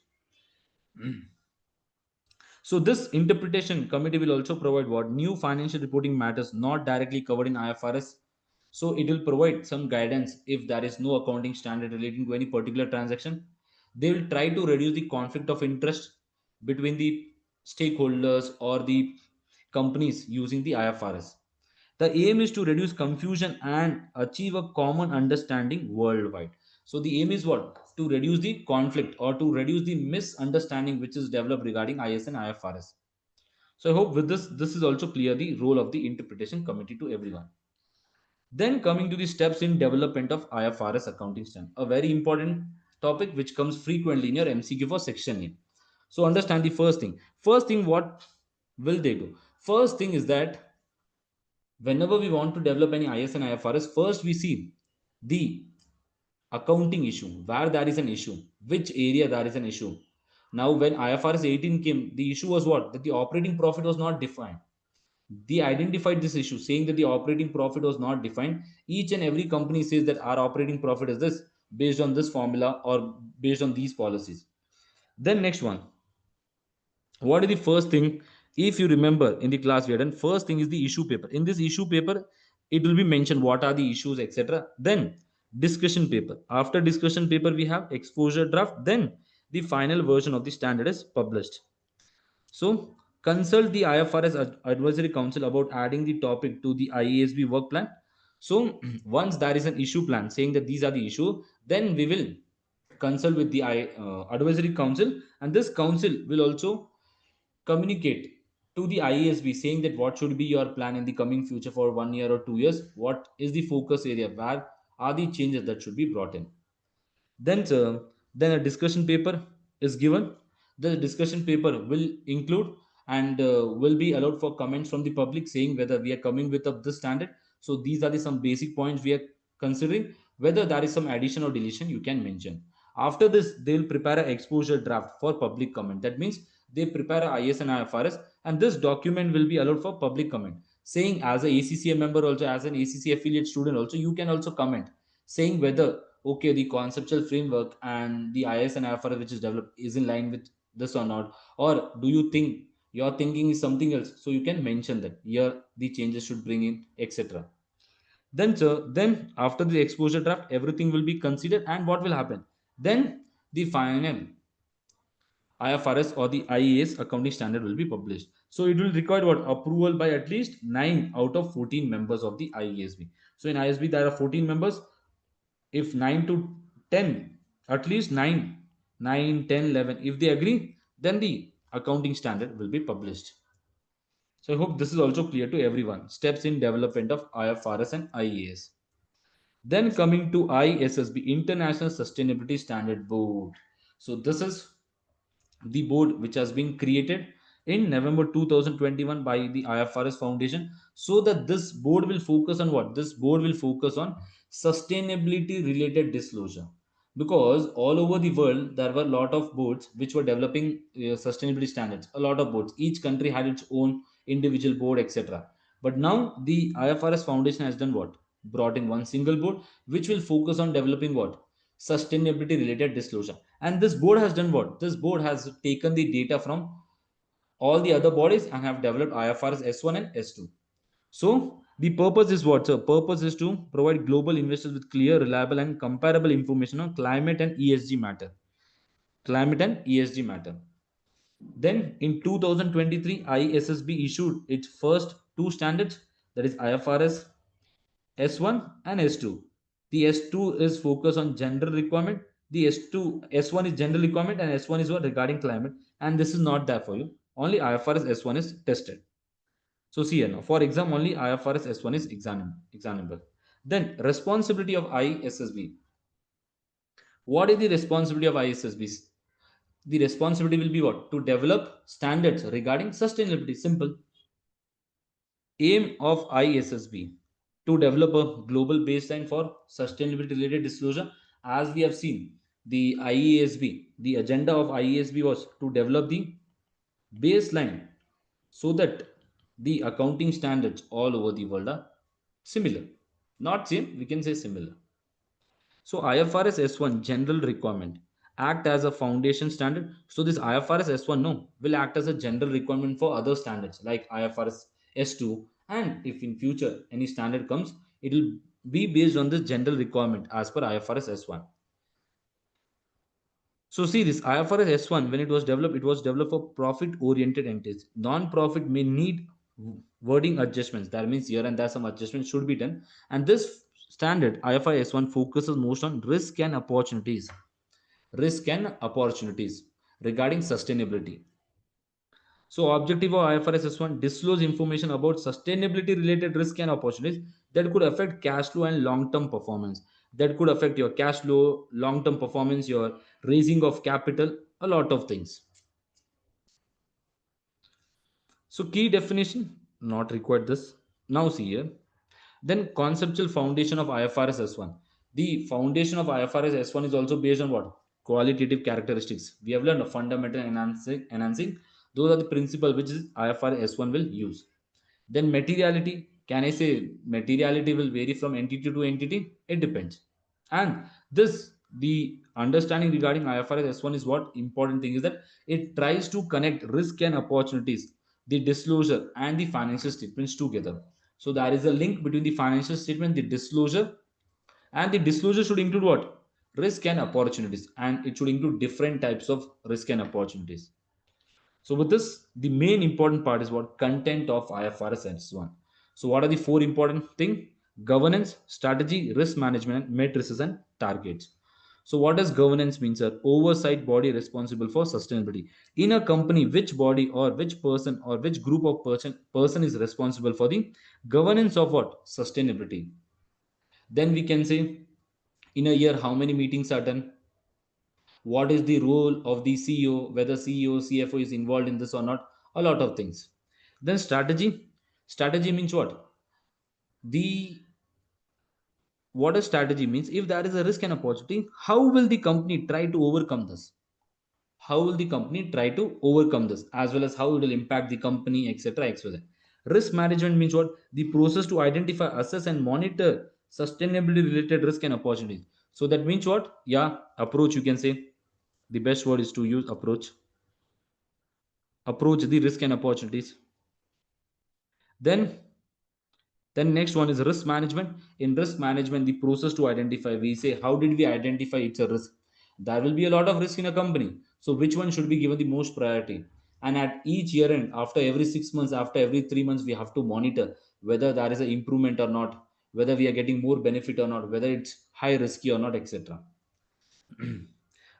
So this interpretation committee will also provide what? New financial reporting matters not directly covered in IFRS. So it will provide some guidance if there is no accounting standard relating to any particular transaction. They will try to reduce the conflict of interest between the stakeholders or the companies using the IFRS. The aim is to reduce confusion and achieve a common understanding worldwide. So the aim is what? To reduce the conflict or to reduce the misunderstanding which is developed regarding IS and IFRS. So I hope with this is also clear the role of the interpretation committee to everyone. Then coming to the steps in development of IFRS accounting standard, a very important topic which comes frequently in your MCQ for section A. So understand the first thing. First thing, what will they do? First thing is that whenever we want to develop any IS and IFRS, first we see the accounting issue, where there is an issue, which area there is an issue. Now, when IFRS 18 came, the issue was what? That the operating profit was not defined. They identified this issue, saying that the operating profit was not defined. Each and every company says that our operating profit is this based on this formula or based on these policies. Then next one, what is the first thing? If you remember in the class we had done, first thing is the issue paper. In this issue paper it will be mentioned what are the issues, etc. Then discussion paper. After discussion paper we have exposure draft. Then the final version of the standard is published. So consult the IFRS advisory council about adding the topic to the IASB work plan. So once there is an issue plan saying that these are the issue, then we will consult with the advisory council, and this council will also communicate to the IASB saying that what should be your plan in the coming future for 1 year or 2 years, what is the focus area, where are the changes that should be brought in. Then uh, then a discussion paper is given. The discussion paper will include and will be allowed for comments from the public saying whether we are coming with up this standard. So these are the some basic points we are considering. Whether there is some addition or deletion, you can mention. After this, they will prepare an exposure draft for public comment. That means they prepare a IS and IFRS, and this document will be allowed for public comment, saying as a ACCA member, also as an ACCA affiliate student also, you can also comment saying whether okay, the conceptual framework and the IS and IFRS which is developed is in line with this or not, or do you think your thinking is something else? So you can mention that here the changes should bring in, etc. Then after the exposure draft, everything will be considered, and what will happen? Then the final IFRS or the IAS accounting standard will be published. So it will require what? Approval by at least 9 out of 14 members of the IASB. So in ISB there are 14 members. If 9 to 10, at least 9, 10, 11, if they agree, then the accounting standard will be published. So I hope this is also clear to everyone. Steps in development of IFRS and IAS. Then coming to ISSB, International Sustainability Standard Board. So this is the board which has been created in November 2021 by the IFRS Foundation, so that this board will focus on what? This board will focus on sustainability related disclosure, because all over the world there were a lot of boards which were developing sustainability standards. A lot of boards, each country had its own individual board, etc. But now the IFRS Foundation has done what? Brought in one single board which will focus on developing what? Sustainability related disclosure. And this board has done what? This board has taken the data from all the other bodies and have developed IFRS S1 and S2. So the purpose is what? So purpose is to provide global investors with clear, reliable, and comparable information on climate and ESG matter. Climate and ESG matter. Then in 2023, ISSB issued its first two standards, that is IFRS S1 and S2. The S2 is focused on general requirement. The S1 is general requirement, and S1 is what? Regarding climate. And this is not there for you. Only IFRS S1 is tested. So see here now, for exam only IFRS S1 is examinable. Then responsibility of ISSB. What is the responsibility of ISSB? The responsibility will be what? To develop standards regarding sustainability. Simple. Aim of ISSB to develop a global baseline for sustainability related disclosure. As we have seen, the IESB, the agenda of IESB was to develop the baseline so that the accounting standards all over the world are similar. Not same, we can say similar. So IFRS S1 general requirement act as a foundation standard. So this IFRS S1 no will act as a general requirement for other standards like IFRS S2, and if in future any standard comes, it will be based on this general requirement as per IFRS S1. So see this IFRS S1 when it was developed for profit oriented entities. Non-profit may need wording adjustments. That means here and there some adjustments should be done. And this standard IFRS S1 focuses most on risk and opportunities. Risk and opportunities regarding sustainability. So objective of IFRS S1 disclose information about sustainability related risk and opportunities that could affect cash flow and long term performance. That could affect your cash flow, long term performance, your raising of capital, a lot of things. So key definition not required this. Now see here. Then conceptual foundation of IFRS S1. The foundation of IFRS S1 is also based on what? Qualitative characteristics. We have learned a fundamental enhancing. Those are the principles which is IFRS S1 will use. Then materiality. Can I say materiality will vary from entity to entity? It depends. And this the understanding regarding IFRS S1 is what important thing is that it tries to connect risk and opportunities, the disclosure and the financial statements together. So there is a link between the financial statement, the disclosure, and the disclosure should include what? Risk and opportunities, and it should include different types of risk and opportunities. So with this, the main important part is what? Content of IFRS S1. So what are the four important thing? Governance, strategy, risk management, matrices, and targets. So what does governance mean, sir? Oversight body responsible for sustainability. In a company, which body or which person or which group of person is responsible for the governance of what? Sustainability. Then we can say in a year how many meetings are done, what is the role of the CEO, whether CEO, CFO is involved in this or not, a lot of things. Then strategy means what? The what a strategy means, if there is a risk and opportunity, how will the company try to overcome this? How will the company try to overcome this, as well as how it will impact the company, etc. etc. Risk management means what? The process to identify, assess, and monitor sustainability related risk and opportunities. So that means what? Yeah, approach, you can say. The best word is to use approach. Approach the risk and opportunities. Then next one is risk management. In risk management, the process to identify, we say how did we identify it's a risk? There will be a lot of risk in a company, so which one should be given the most priority? And at each year end, after every 6 months, after every 3 months, we have to monitor whether there is an improvement or not, whether we are getting more benefit or not, whether it's high risky or not, etc.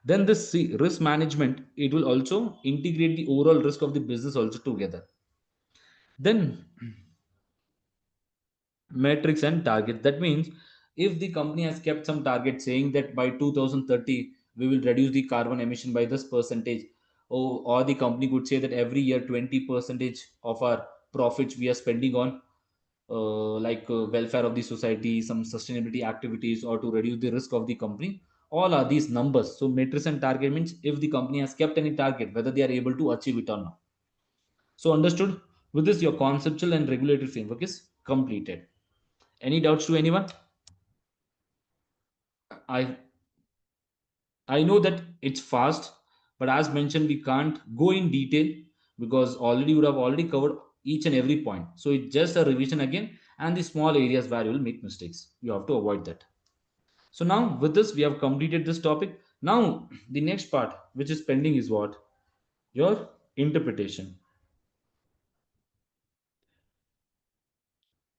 Then this risk management, it will also integrate the overall risk of the business also together. Then metrics and target, that means if the company has kept some target saying that by 2030 we will reduce the carbon emission by this percentage, or the company could say that every year 20 percentage of our profits we are spending on welfare of the society, some sustainability activities, or to reduce the risk of the company. All are these numbers. So matrix and target means if the company has kept any target, whether they are able to achieve it or not. So understood? With this, your conceptual and regulatory framework is completed. Any doubts to anyone? I I know that it's fast, but as mentioned, we can't go in detail because already would have already covered each and every point. So it's just a revision again, and the small areas where you will make mistakes. You have to avoid that. So now with this, we have completed this topic. Now the next part, which is pending, is what? Your interpretation.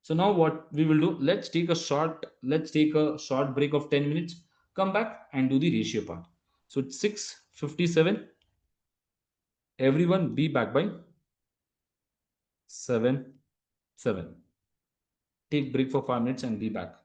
So now what we will do, let's take a short break of 10 minutes, come back and do the ratio part. So it's 6:57. Everyone be back by 7:07. Take break for 5 minutes and be back.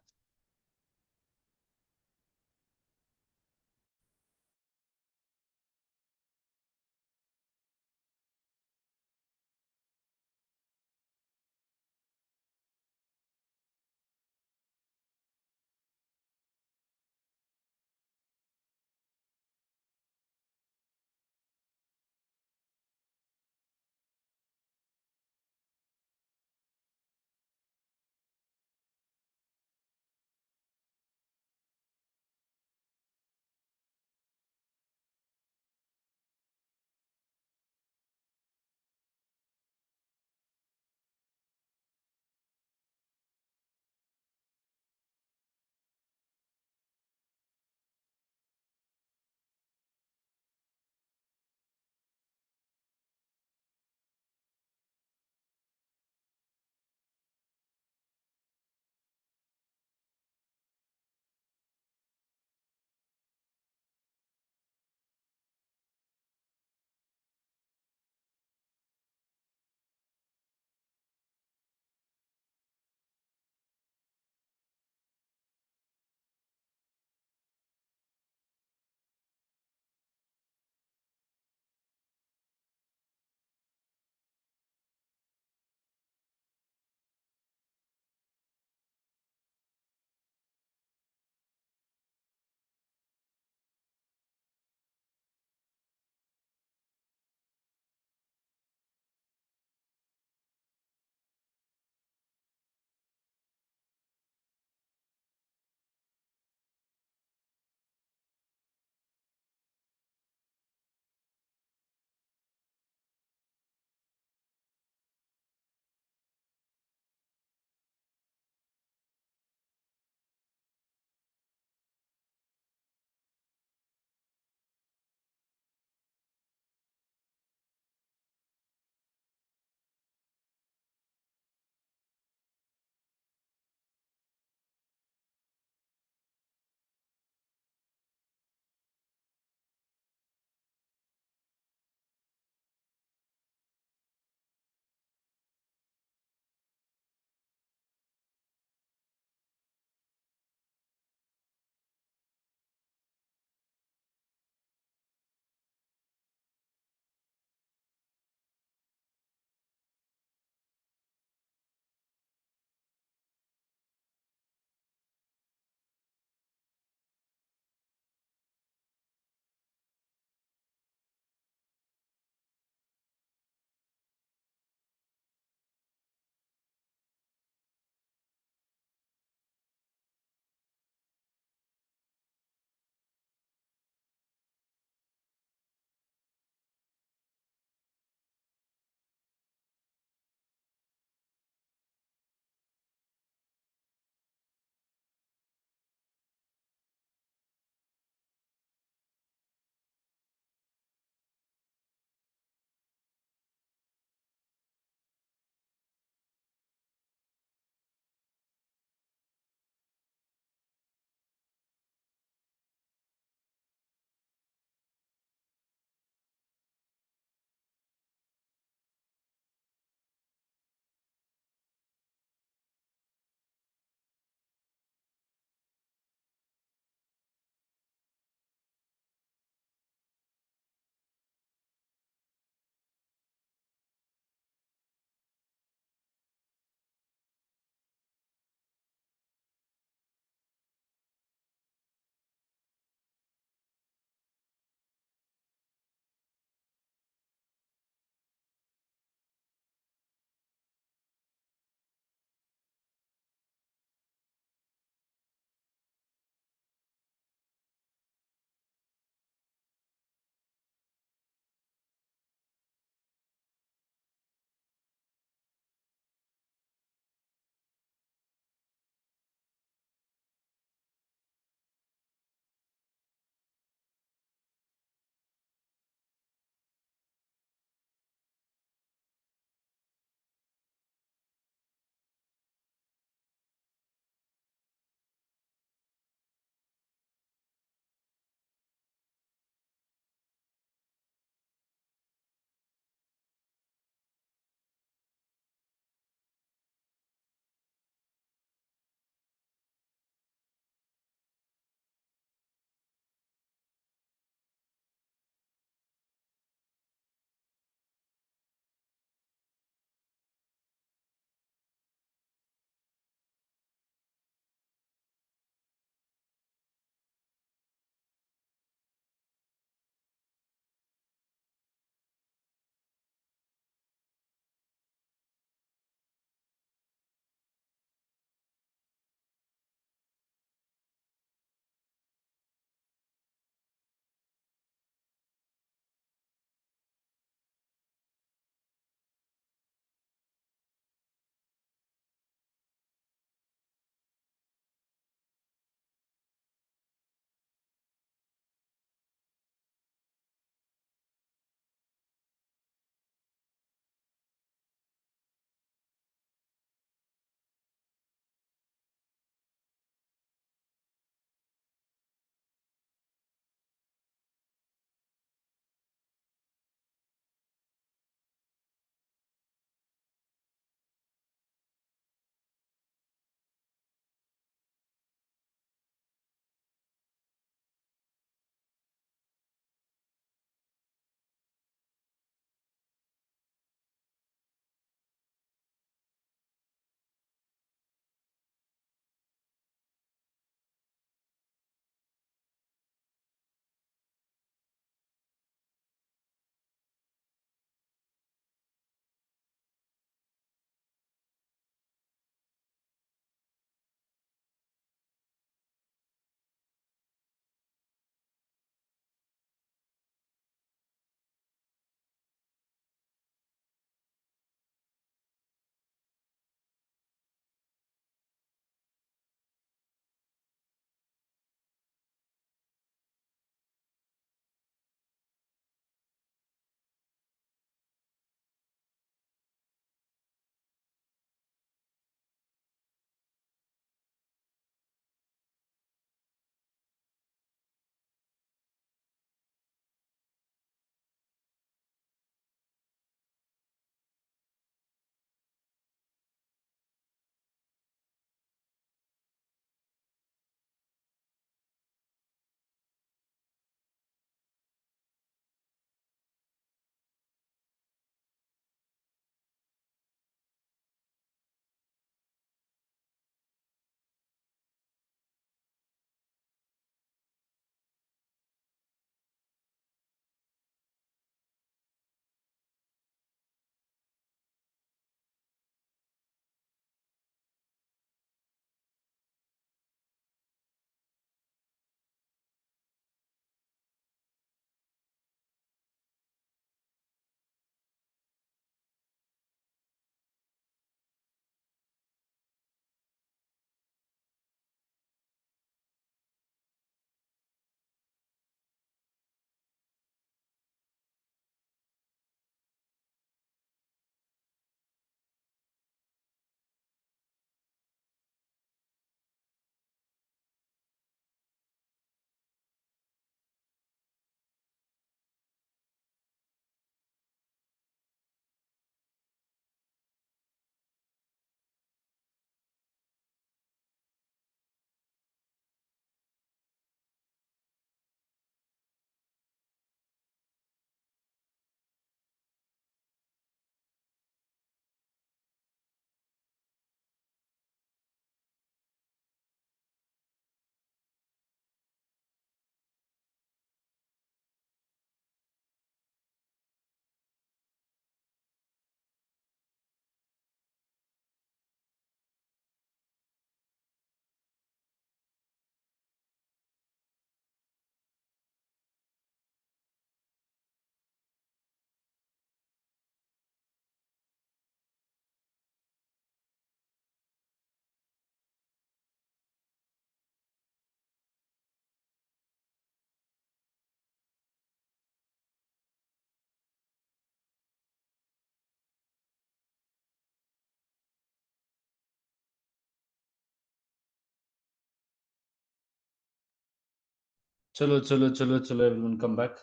Chalo, chalo, chalo, chalo, everyone come back.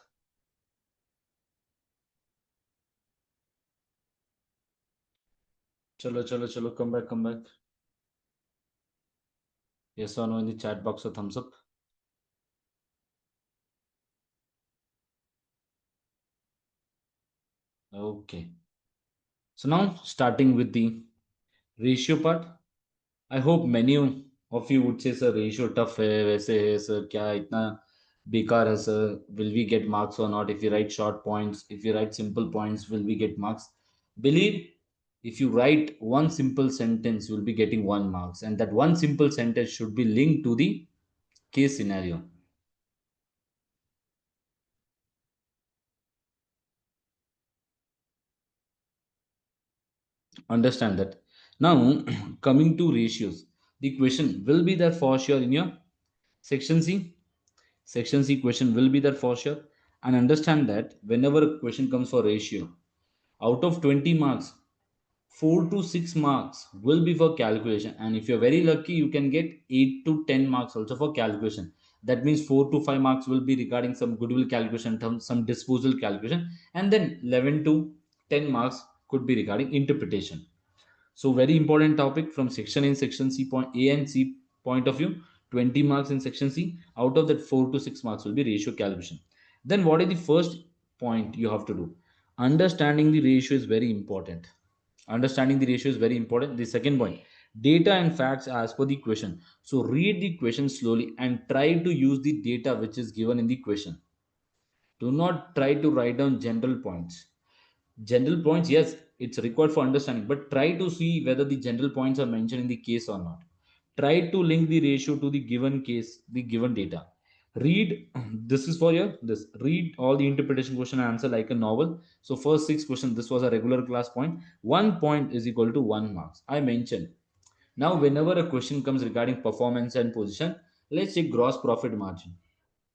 Chalo, chalo, chalo, come back, come back. Yes or no in the chat box or thumbs up. Okay. So now starting with the ratio part. I hope many of you would say sir ratio tough है वैसे है sir क्या इतना बेकार है sir, will we get marks or not if you write short points, if you write simple points will we get marks? Believe, if you write one simple sentence you will be getting 1 marks, and that one simple sentence should be linked to the case scenario. Understand that. Now coming to ratios, the question will be there for sure in your section C. Section C question will be there for sure. And understand that whenever a question comes for ratio, out of 20 marks, 4 to 6 marks will be for calculation. And if you're very lucky, you can get 8 to 10 marks also for calculation. That means 4 to 5 marks will be regarding some goodwill calculation, some disposal calculation, and then 11 to 10 marks could be regarding interpretation. So very important topic from section A and section C point A and C point of view. 20 marks in section C. Out of that, 4 to 6 marks will be ratio calibration. Then what is the first point you have to do? Understanding the ratio is very important. Understanding the ratio is very important. The second point, data and facts as per the question. So read the question slowly and try to use the data which is given in the question. Do not try to write down general points. General points, yes, it's required for understanding, but try to see whether the general points are mentioned in the case or not. Try to link the ratio to the given case, the given data. Read, this is for your this. Read all the interpretation question and answer like a novel. So first 6 questions, this was a regular class point. 1 point is equal to 1 marks. I mentioned. Now, whenever a question comes regarding performance and position, let's take gross profit margin.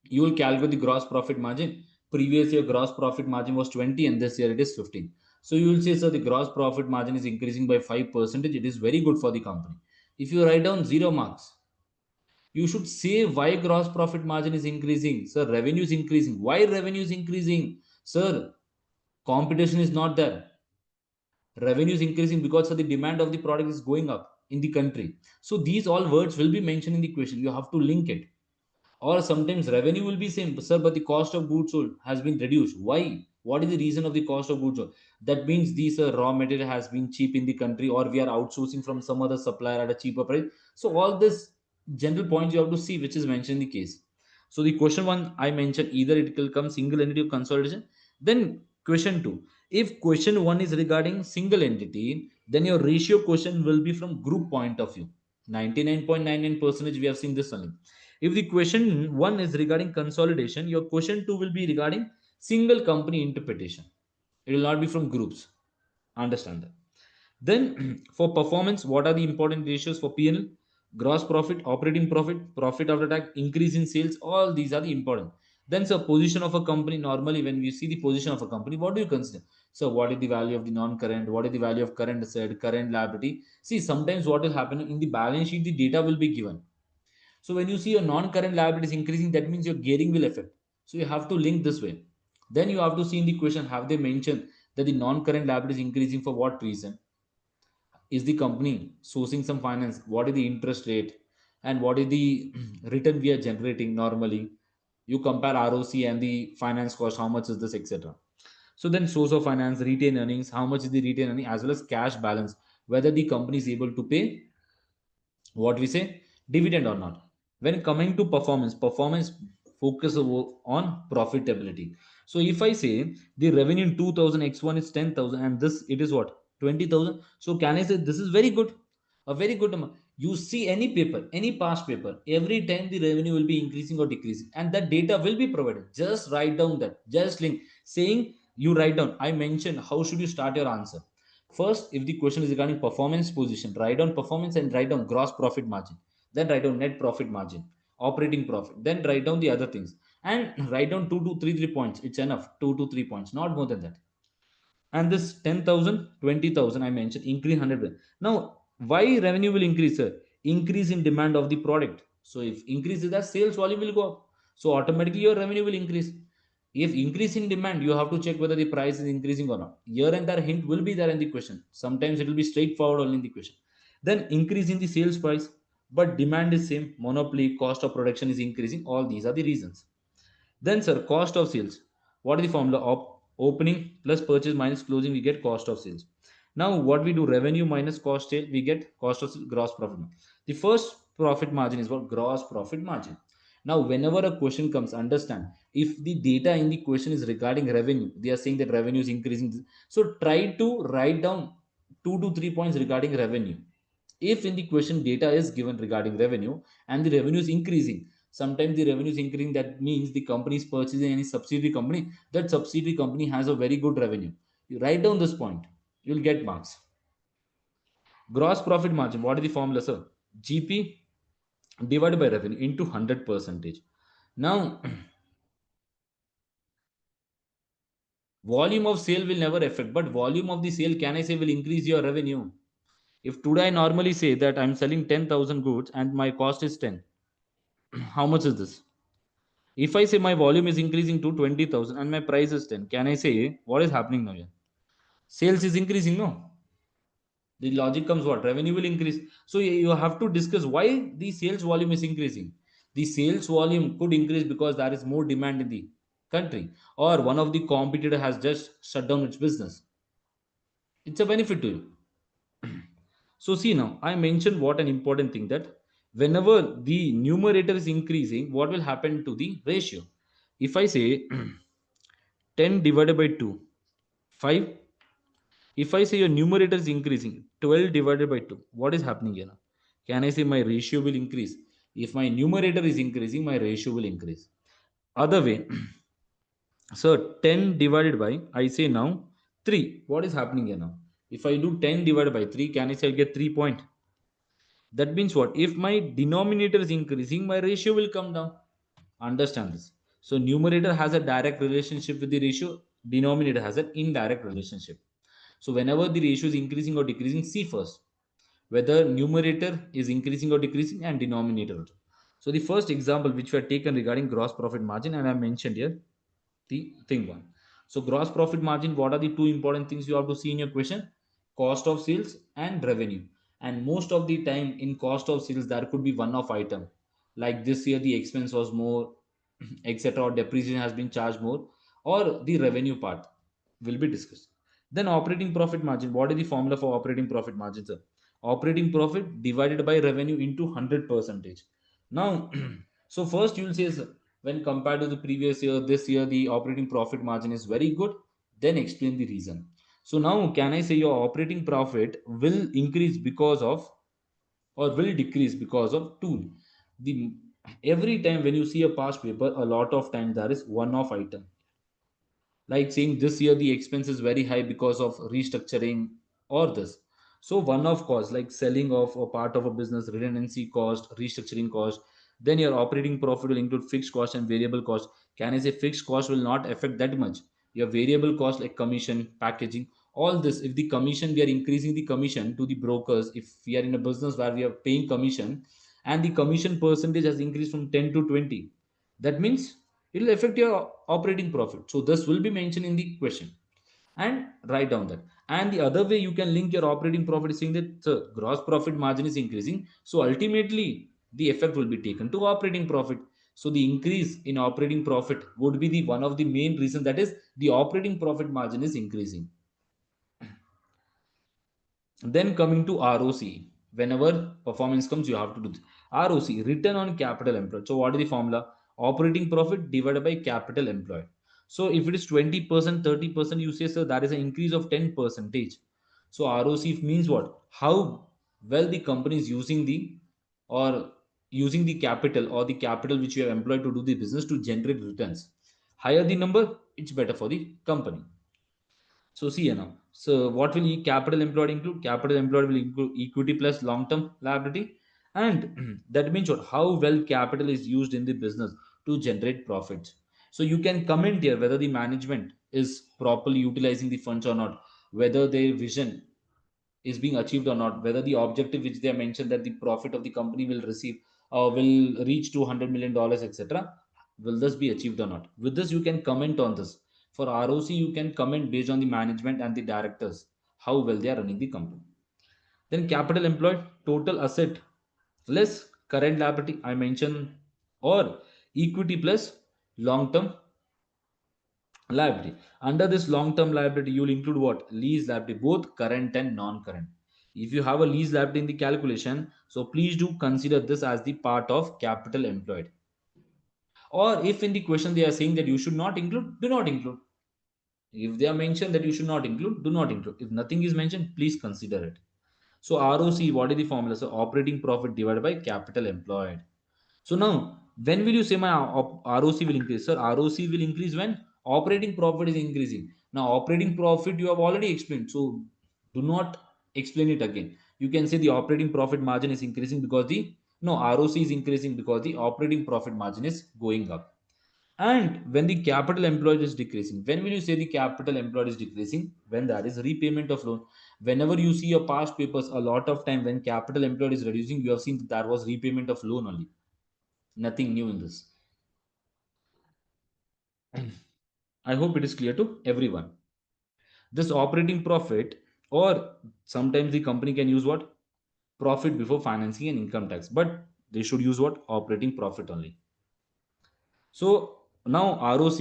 You will calculate the gross profit margin. Previous year gross profit margin was 20 and this year it is 15. So you will say, sir, the gross profit margin is increasing by 5%. It is very good for the company. If you write down 0 marks, you should say why gross profit margin is increasing. Sir, revenue is increasing. Why revenue is increasing? Sir, competition is not there. Revenue is increasing because of the demand of the product is going up in the country. So these all words will be mentioned in the question. You have to link it. Or sometimes revenue will be same, sir, but the cost of goods sold has been reduced. Why? What is the reason of the cost of goods sold? That means these raw material has been cheap in the country, or we are outsourcing from some other supplier at a cheaper price. So all this general points you have to see which is mentioned in the case. So the question one I mentioned, either it will come single entity of consolidation. Then question two, if question one is regarding single entity, then your ratio question will be from group point of view. 99.99% we have seen this only. If the question one is regarding consolidation, your question two will be regarding single company interpretation. It will not be from groups. Understand that. Then for performance, what are the important ratios for P&L? Gross profit, operating profit, profit after tax, increase in sales. All these are the important. Then so position of a company. Normally, when we see the position of a company, what do you consider? So what is the value of the non-current? What is the value of current asset, current liability? See, sometimes what will happen in the balance sheet, the data will be given. So when you see your non-current liabilities increasing, that means your gearing will affect. So you have to link this way. Then you have to see in the question, have they mentioned that the non-current liabilities increasing for what reason? Is the company sourcing some finance? What is the interest rate? And what is the return we are generating normally? You compare ROC and the finance cost, how much is this, etc. So then source of finance, retained earnings, how much is the retained earning, as well as cash balance, whether the company is able to pay what we say dividend or not. When coming to performance focus on profitability. So if I say the revenue in 2000 x1 is 10,000 and this it is what 20,000, so can I say this is very good, a very good amount? You see any paper, any past paper, every time the revenue will be increasing or decreasing, and that data will be provided. Just write down that, just link saying, you write down. I mentioned how should you start your answer. First, if the question is regarding performance position, write down performance and write down gross profit margin. Then write down net profit margin, operating profit. Then write down the other things and write down 2 to 3 points. It's enough. 2 to 3 points, not more than that. And this 10,000, 20,000 I mentioned, increase 100. Now, why revenue will increase, sir? Increase in demand of the product. So if increase is that, sales volume will go up. So automatically your revenue will increase. If increase in demand, you have to check whether the price is increasing or not. Here and there hint will be there in the question. Sometimes it will be straightforward only in the question. Then increase in the sales price, but demand is same. Monopoly, cost of production is increasing. All these are the reasons. Then, sir, cost of sales. What is the formula? Opening plus purchase minus closing, we get cost of sales. Now, what we do, revenue minus cost sale, we get cost of gross profit. The first profit margin is what? Gross profit margin. Now, whenever a question comes, understand if the data in the question is regarding revenue, they are saying that revenue is increasing. So, try to write down 2 to 3 points regarding revenue. If in the question data is given regarding revenue and the revenue is increasing, sometimes the revenue is increasing, that means the company is purchasing any subsidiary company, that subsidiary company has a very good revenue. You write down this point, you'll get marks. Gross profit margin, what is the formula, sir? GP divided by revenue into 100 percentage. Now volume of sale will never affect, but volume of the sale, can I say, will increase your revenue. If today I normally say that I'm selling 10,000 goods and my cost is 10, how much is this? If I say my volume is increasing to 20,000 and my price is 10, can I say what is happening now here? Sales is increasing, no? The logic comes what? Revenue will increase. So you have to discuss why the sales volume is increasing. The sales volume could increase because there is more demand in the country, or one of the competitor has just shut down its business. It's a benefit to you. So see, now I mentioned what an important thing, that whenever the numerator is increasing, what will happen to the ratio? If I say 10 divided by 2, 5. If I say your numerator is increasing, 12 divided by 2, what is happening here now? Can I say my ratio will increase? If my numerator is increasing, my ratio will increase. Other way, so 10 divided by, I say now 3. What is happening here now? If I do 10 divided by 3, can I say I'll get 3 point? That means what? If my denominator is increasing, my ratio will come down. Understand this. So numerator has a direct relationship with the ratio, denominator has an indirect relationship. So whenever the ratio is increasing or decreasing, see first whether numerator is increasing or decreasing and denominator also. So the first example which we have taken regarding gross profit margin, and I mentioned here the thing one. So gross profit margin, what are the two important things you have to see in your question? Cost of sales and revenue. And most of the time in cost of sales, there could be one off item. Like this year, the expense was more, etc., or depreciation has been charged more, or the revenue part will be discussed. Then operating profit margin. What is the formula for operating profit margin, sir? Operating profit divided by revenue into 100 percentage. Now, so first you will say, sir, when compared to the previous year, this year the operating profit margin is very good. Then explain the reason. So now, can I say your operating profit will increase because of, or will decrease because of tool? The every time when you see a past paper, a lot of time there is one off item, like saying this year the expense is very high because of restructuring or this. So one off cost like selling of a part of a business, redundancy cost, restructuring cost. Then your operating profit will include fixed cost and variable cost. Can I say fixed cost will not affect that much? Your variable cost like commission, packaging, all this, if the commission, we are increasing the commission to the brokers, if we are in a business where we are paying commission and the commission percentage has increased from 10 to 20, that means it will affect your operating profit. So this will be mentioned in the question, and write down that. And the other way you can link your operating profit is saying that gross profit margin is increasing, so ultimately the effect will be taken to operating profit. So the increase in operating profit would be the one of the main reason, that is the operating profit margin is increasing. Then coming to ROC, whenever performance comes, you have to do this. ROC, return on capital employed. So what is the formula? Operating profit divided by capital employed. So if it is 20%, 30%, you say, so that is an increase of 10 percentage. So ROC means what? How well the company is using the, or using the capital, or the capital which you have employed to do the business to generate returns. Higher the number, it's better for the company. So see now. So what will capital employed include? Capital employed will include equity plus long-term liability, and that means what? How well capital is used in the business to generate profits. So you can comment here whether the management is properly utilizing the funds or not, whether their vision is being achieved or not, whether the objective which they have mentioned that the profit of the company will receive will reach to $100 million, etc. Will this be achieved or not? With this, you can comment on this. For ROC, you can comment based on the management and the directors, how well they are running the company. Then capital employed, total asset less current liability, I mentioned, or equity plus long term liability. Under this long term liability, you will include what? Lease liability, both current and non current. If you have a lease liability in the calculation, so please do consider this as the part of capital employed. Or if in the question they are saying that you should not include, do not include. If they are mentioned that you should not include, do not include. If nothing is mentioned, please consider it. So ROC, what is the formula? So operating profit divided by capital employed. So now, when will you say my ROC will increase? Sir, ROC will increase when operating profit is increasing. Now, operating profit you have already explained. So do not explain it again. You can say the operating profit margin is increasing because the no ROC is increasing because the operating profit margin is going up. And when the capital employed is decreasing, when will you say the capital employed is decreasing? When there is repayment of loan. Whenever you see your past papers, a lot of time when capital employed is reducing, you have seen that there was repayment of loan only. Nothing new in this. I hope it is clear to everyone. This operating profit, or sometimes the company can use what? Profit before financing and income tax, but they should use what? Operating profit only. So now ROC,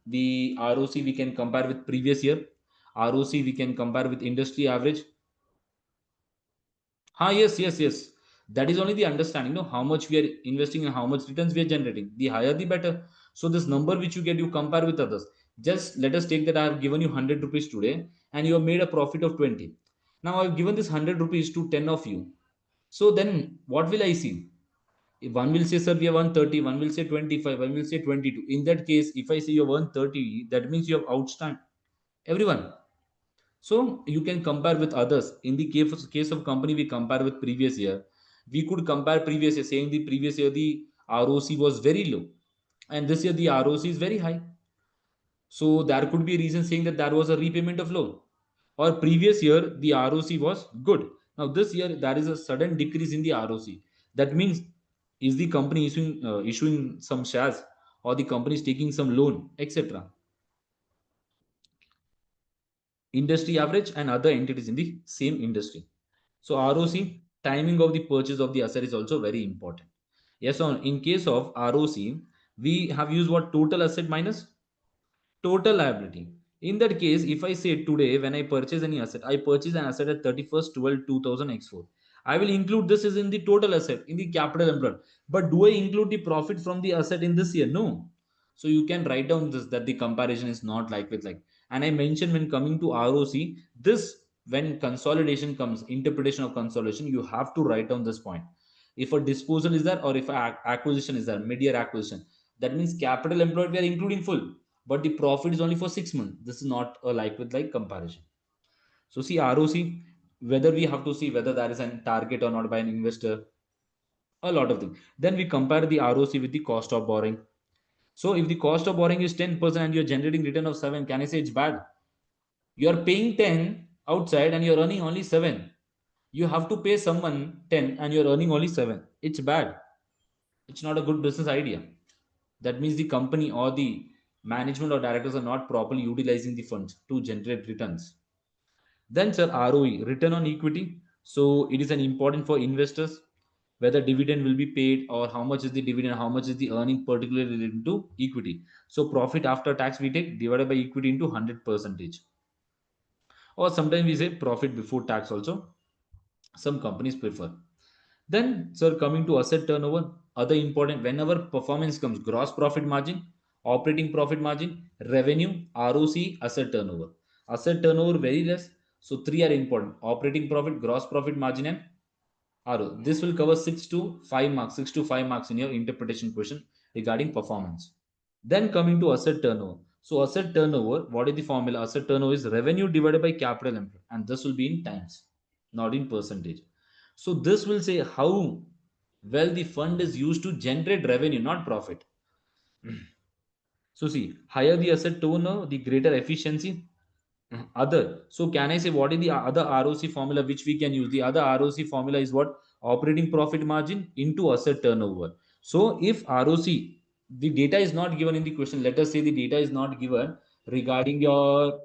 the ROC we can compare with previous year. ROC we can compare with industry average. Yes, yes, yes. That is only the understanding, no, how much we are investing and how much returns we are generating. The higher, the better. So this number which you get, you compare with others. Just let us take that I have given you 100 rupees today and you have made a profit of 20. Now I have given this 100 rupees to 10 of you. So then what will I see? If one will say, sir, we have won 30, one will say 25, one will say 22. In that case, if I say you have won 30, that means you have outstand everyone. So you can compare with others. In the case of company, we compare with previous year. We could compare previous year, saying the previous year the ROC was very low, and this year the ROC is very high. So there could be a reason saying that there was a repayment of loan, or previous year the ROC was good. Now this year there is a sudden decrease in the ROC. That means is the company issuing some shares, or the company is taking some loan, etc. Industry average and other entities in the same industry. So ROC, timing of the purchase of the asset is also very important. Yes, on in case of ROC, we have used what? Total asset minus total liability. In that case, if I say today when I purchase any asset, I purchase an asset at 31st 12 2000 X4. I will include this is in the total asset in the capital employed. But do I include the profit from the asset in this year? No. So you can write down this that the comparison is not like with like. And I mentioned when coming to ROC, this when consolidation comes, interpretation of consolidation, you have to write down this point. If a disposal is there or if acquisition is there, mid-year acquisition, that means capital employed we are including full, but the profit is only for 6 months. This is not a like with like comparison. So see ROC, whether we have to see whether there is a target or not by an investor, a lot of things. Then we compare the ROC with the cost of borrowing. So if the cost of borrowing is 10% and you're generating return of 7, can I say it's bad? You are paying 10 outside and you're earning only 7. You have to pay someone 10 and you're earning only 7. It's bad. It's not a good business idea. That means the company or the management or directors are not properly utilizing the funds to generate returns. Then, sir, ROE, return on equity. So it is an important for investors whether dividend will be paid or how much is the dividend, how much is the earning particularly related to equity. So profit after tax we take divided by equity into 100 percentage, or sometimes we say profit before tax also. Some companies prefer. Then, sir, coming to asset turnover, other important whenever performance comes, gross profit margin, operating profit margin, revenue, ROC, asset turnover. Asset turnover very less. So three are important: operating profit, gross profit margin, and RO. This will cover 6 to 5 marks, 6 to 5 marks in your interpretation question regarding performance. Then coming to asset turnover. So asset turnover, what is the formula? Asset turnover is revenue divided by capital employed, and this will be in times, not in percentage. So this will say how well the fund is used to generate revenue, not profit. So see, higher the asset turnover, the greater efficiency. Other. So can I say what is the other ROC formula which we can use? The other ROC formula is what? Operating profit margin into asset turnover. So if ROC the data is not given in the question. Let us say the data is not given regarding your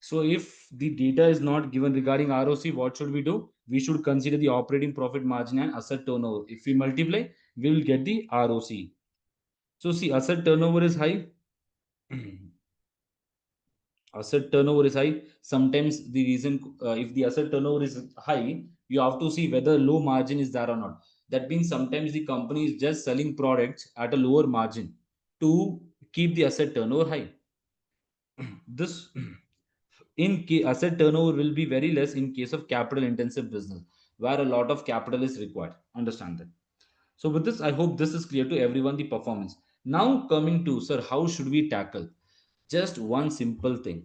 so if the data is not given regarding ROC, what should we do? We should consider the operating profit margin and asset turnover. If we multiply, we will get the ROC. So see, asset turnover is high. Asset turnover is high. Sometimes the reason, if the asset turnover is high, you have to see whether low margin is there or not. That means sometimes the company is just selling products at a lower margin to keep the asset turnover high. This asset turnover will be very less in case of capital intensive business where a lot of capital is required. Understand that. So with this, I hope this is clear to everyone, the performance. Now coming to, sir, how should we tackle? Just one simple thing.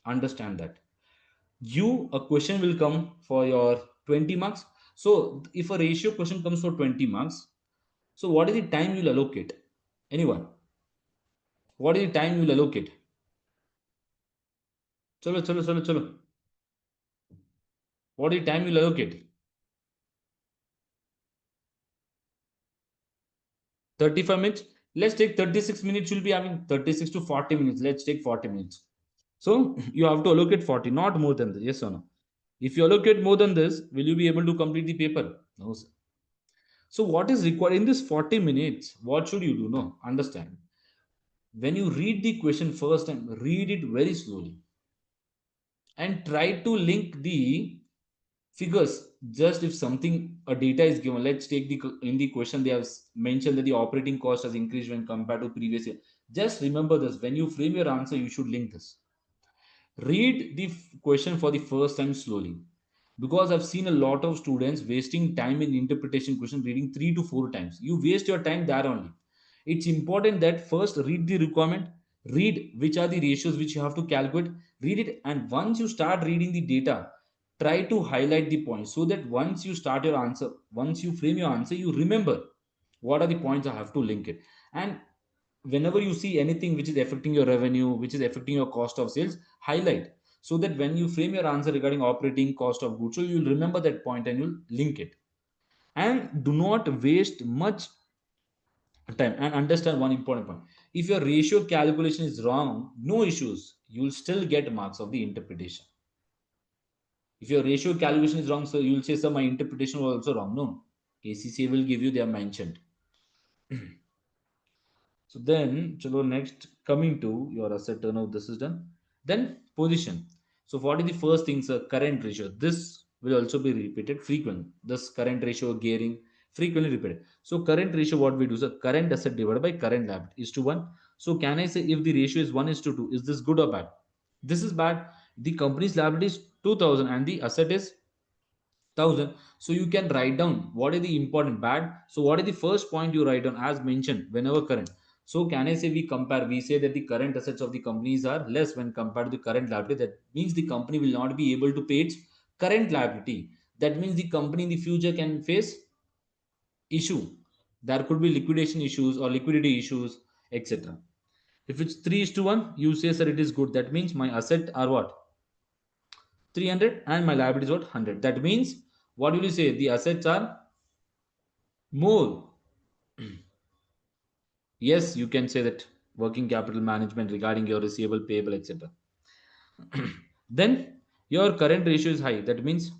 Understand that. A question will come for your 20 marks. So if a ratio question comes for 20 marks, so what is the time you'll allocate? Anyone? What is the time you'll allocate? Chalo, chalo, chalo, chalo. What is the time you'll allocate? 35 minutes. Let's take 36 minutes. You'll be having 36 to 40 minutes. Let's take 40 minutes. So you have to allocate 40, not more than this. Yes or no? If you allocate more than this, will you be able to complete the paper? No, sir. So what is required in this 40 minutes? What should you do? No, understand. When you read the question first time, read it very slowly and try to link the figures. Just if something a data is given, let's take the in the question they have mentioned that the operating cost has increased when compared to previous year. Just remember this, when you frame your answer you should link this. Read the question for the first time slowly, because I've seen a lot of students wasting time in interpretation question reading 3 to 4 times. You waste your time there only. It's important that first read the requirement, read which are the ratios which you have to calculate, read it, and once you start reading the data, try to highlight the points so that once you start your answer, once you frame your answer, you remember what are the points I have to link it. And whenever you see anything which is affecting your revenue, which is affecting your cost of sales, highlight, so that when you frame your answer regarding operating cost of goods, so you'll remember that point and you'll link it. And do not waste much time, and understand one important point. If your ratio calculation is wrong, no issues, you'll still get marks of the interpretation. If your ratio calculation is wrong, so you'll say, sir, my interpretation was also wrong. No, ACCA will give you, they are mentioned. So then, chalo, next coming to your asset turnover, this is done. Then position. So what is the first thing, sir? Current ratio. This will also be repeated frequently. This current ratio gearing frequently repeated. So current ratio, what we do, sir? Current asset divided by current liability is to 1. So can I say if the ratio is 1 is to 2, is this good or bad? This is bad. The company's liability is 2000 and the asset is 1000. So you can write down what is the important bad. So what is the first point you write down as mentioned whenever current. So can I say we compare, we say that the current assets of the companies are less when compared to the current liability. That means the company will not be able to pay its current liability. That means the company in the future can face issue. There could be liquidation issues or liquidity issues, etc. If it's 3 is to 1, you say, sir, it is good. That means my asset are what, 300 and my liability is what, 100. That means what will you say, the assets are more. Yes, you can say that working capital management regarding your receivable, payable, etc. Then your current ratio is high. That means,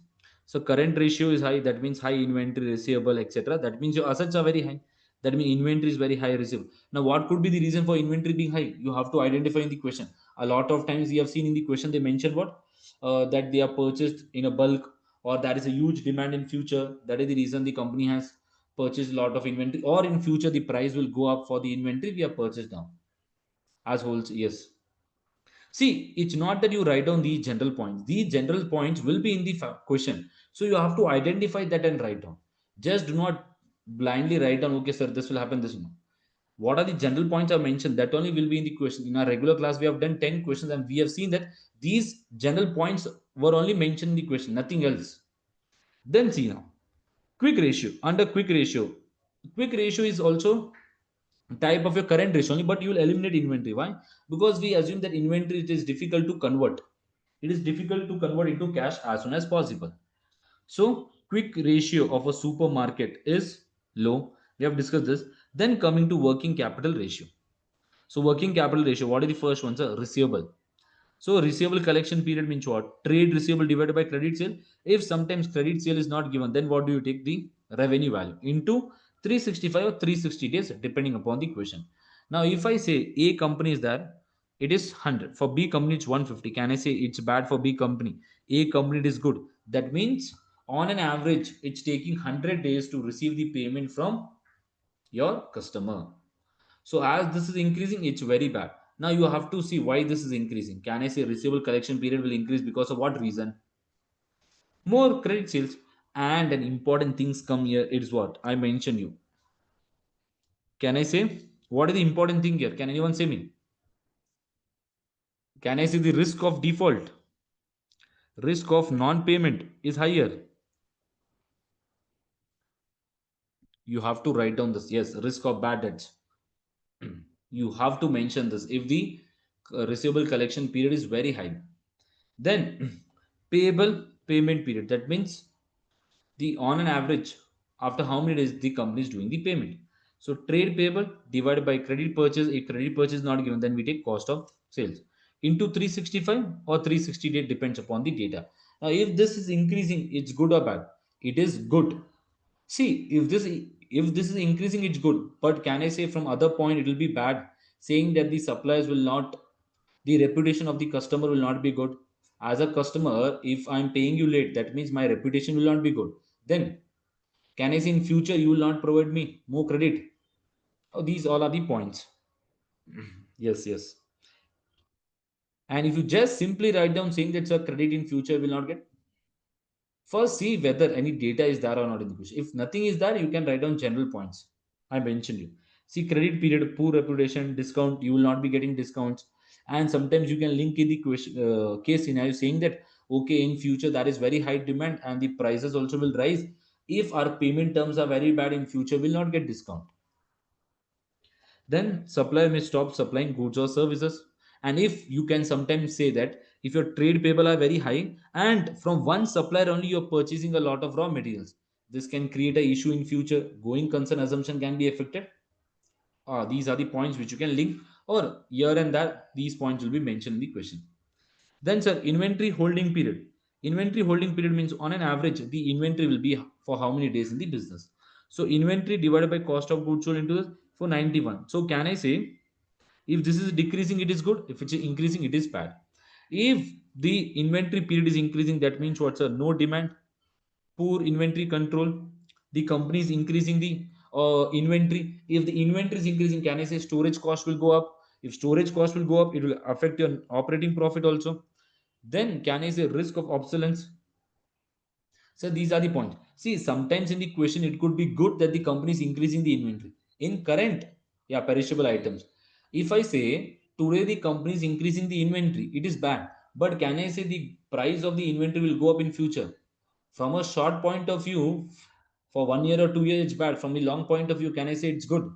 so current ratio is high. That means high inventory, receivable, etc. That means your assets are very high. That means inventory is very high, receivable. Now, what could be the reason for inventory being high? You have to identify in the question. A lot of times we have seen in the question they mention what, that they are purchased in a bulk, or there is a huge demand in future. That is the reason the company has purchased a lot of inventory, or in future the price will go up for the inventory we have purchased now as wholes. Yes. See, it's not that you write down the general points. The general points will be in the question. So you have to identify that and write down. Just do not blindly write down, okay, sir, this will happen, this will not. What are the general points I mentioned? That only will be in the question. In our regular class, we have done 10 questions and we have seen that these general points were only mentioned in the question, nothing else. Then see now, quick ratio. Under quick ratio is also type of your current ratio only, but you will eliminate inventory. Why? Because we assume that inventory it is difficult to convert. It is difficult to convert into cash as soon as possible. So quick ratio of a supermarket is low. We have discussed this. Then coming to working capital ratio. So working capital ratio, what is the first one, sir? Receivable. So receivable collection period means what? Trade receivable divided by credit sale. If sometimes credit sale is not given, then what do you take? The revenue value into 365 or 360 days depending upon the question. Now if I say A company is there, it is 100. For B company it's 150. Can I say it's bad for B company? A company it is good. That means on an average it's taking 100 days to receive the payment from your customer. So as this is increasing, it's very bad. Now you have to see why this is increasing. Can I say receivable collection period will increase because of what reason? More credit sales. And an important things come here. It's what I mentioned you. Can I say what is the important thing here? Can anyone say me? Can I say the risk of default? Risk of non-payment is higher. You have to write down this. Yes, risk of bad debts. You have to mention this. If the receivable collection period is very high, then payable payment period. That means the on an average after how many days the company is doing the payment. So trade payable divided by credit purchase. If credit purchase is not given, then we take cost of sales into 365 or 360 days depends upon the data. Now if this is increasing, it's good or bad? It is good. See, if this is increasing, it's good. But can I say from other point it will be bad? Saying that the suppliers will not, the reputation of the customer will not be good. As a customer, if I'm paying you late, that means my reputation will not be good. Then can I say in future you will not provide me more credit? Oh, these all are the points. Yes, yes. And if you just simply write down saying that a credit in future will not get, first see whether any data is there or not in the question. If nothing is there, you can write down general points. I mentioned you. See credit period, poor reputation, discount, you will not be getting discounts. And sometimes you can link in the question, case scenario saying that, okay, in future there is very high demand and the prices also will rise. If our payment terms are very bad in future, will not get discount. Then supplier may stop supplying goods or services. And if you can sometimes say that if your trade payable are very high and from one supplier only you're purchasing a lot of raw materials, this can create a issue in future. Going concern assumption can be affected. These are the points which you can link, or here and there these points will be mentioned in the question. Then sir, inventory holding period. Inventory holding period means on an average the inventory will be for how many days in the business. So inventory divided by cost of goods sold into for 91. So can I say if this is decreasing it is good, if it's increasing it is bad? If the inventory period is increasing, that means what's a no demand, poor inventory control, the company is increasing the inventory. If the inventory is increasing, can I say storage cost will go up? If storage cost will go up, it will affect your operating profit also. Then can I say risk of obsolescence? So these are the points. See, sometimes in the question it could be good that the company is increasing the inventory in current, yeah, perishable items. If I say today the company is increasing the inventory, it is bad. But can I say the price of the inventory will go up in future? From a short point of view, for 1 year or 2 years, it's bad. From the long point of view, can I say it's good?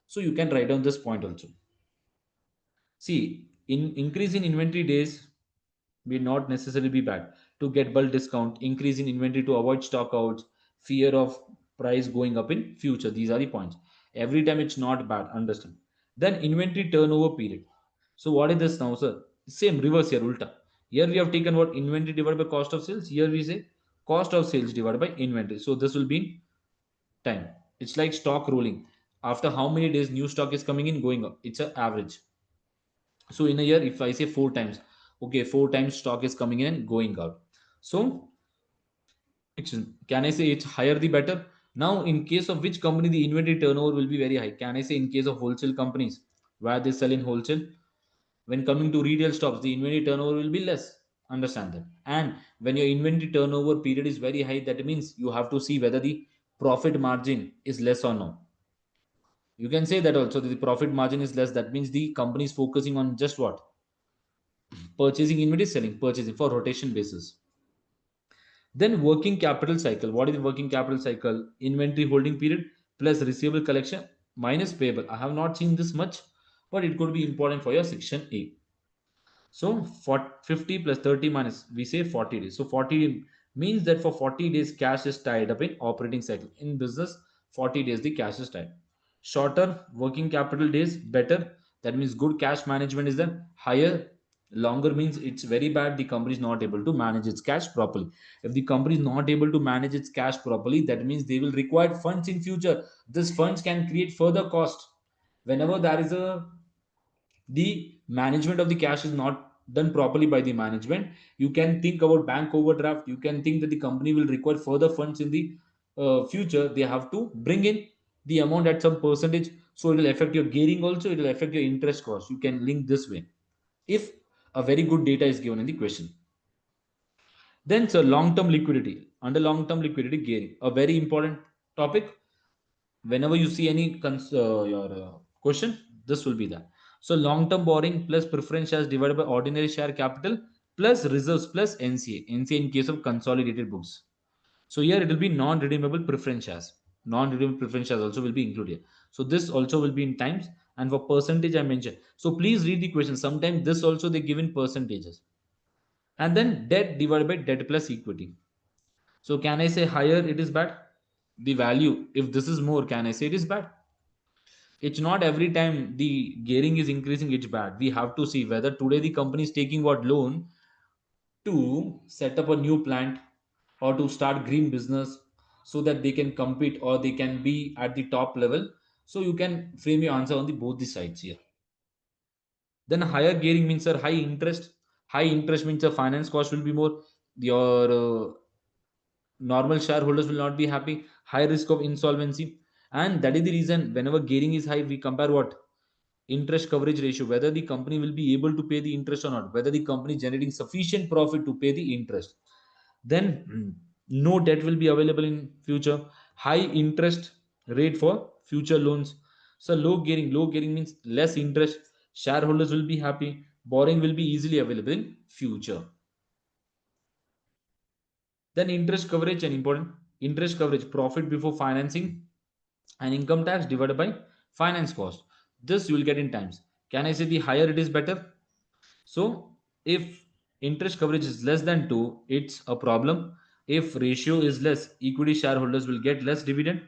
So you can write down this point also. See, in increase in inventory days may not necessarily be bad. To get bulk discount, increase in inventory to avoid stockouts, fear of price going up in future. These are the points. Every time it's not bad. Understand? Then inventory turnover period. So what is this now, sir? Same reverse here, ulta. Here we have taken what inventory divided by cost of sales. Here we say cost of sales divided by inventory. So this will be time. It's like stock rolling. After how many days new stock is coming in, going up. It's an average. So in a year, if I say 4 times, okay, 4 times stock is coming in and going out. So Can I say it's higher the better? Now, in case of which company the inventory turnover will be very high? Can I say in case of wholesale companies where they sell in wholesale? When coming to retail shops, the inventory turnover will be less. Understand that. And when your inventory turnover period is very high, that means you have to see whether the profit margin is less or no. You can say that also that the profit margin is less. That means the company is focusing on just what? Purchasing inventory, selling, purchasing for rotation basis. Then working capital cycle. What is the working capital cycle? Inventory holding period plus receivable collection minus payable. I have not seen this much, but it could be important for your section A. So for 50 plus 30 minus, we say 40 days. So 40 means that for 40 days, cash is tied up in operating cycle. In business, 40 days, the cash is tied. Shorter working capital days, better. That means good cash management is there. Higher, longer means it's very bad. The company is not able to manage its cash properly. If the company is not able to manage its cash properly, that means they will require funds in future. This funds can create further cost. Whenever there is a the management of the cash is not done properly by the management, you can think about bank overdraft. You can think that the company will require further funds in the future. They have to bring in the amount at some percentage, so it will affect your gearing also, it will affect your interest cost. You can link this way if a very good data is given in the question. Then so long term liquidity. Under long term liquidity, gearing, a very important topic. Whenever you see any your question, this will be that. So long term borrowing plus preference shares divided by ordinary share capital plus reserves plus nca in case of consolidated books. So here it will be non redeemable preference shares. Non redeemable preference shares also will be included. So this also will be in times. And for percentage I mentioned, so please read the question. Sometimes this also they give in percentages. And then debt divided by debt plus equity. So can I say higher it is bad? The value, if this is more, can I say it is bad? It's not every time the gearing is increasing it's bad. We have to see whether today the company is taking what loan to set up a new plant or to start green business so that they can compete or they can be at the top level. So you can frame your answer on the both the sides here. Then higher gearing means sir high interest. High interest means the finance cost will be more. Your normal shareholders will not be happy. High risk of insolvency. And that is the reason whenever gearing is high, we compare what? Interest coverage ratio, whether the company will be able to pay the interest or not, whether the company is generating sufficient profit to pay the interest. Then no debt will be available in future. High interest rate for future loans. So low gearing means less interest. Shareholders will be happy. Borrowing will be easily available in future. Then interest coverage, and important. Interest coverage, profit before financing and income tax divided by finance cost. This you will get in times. Can I say the higher it is better? So if interest coverage is less than 2, it's a problem. If ratio is less, equity shareholders will get less dividend.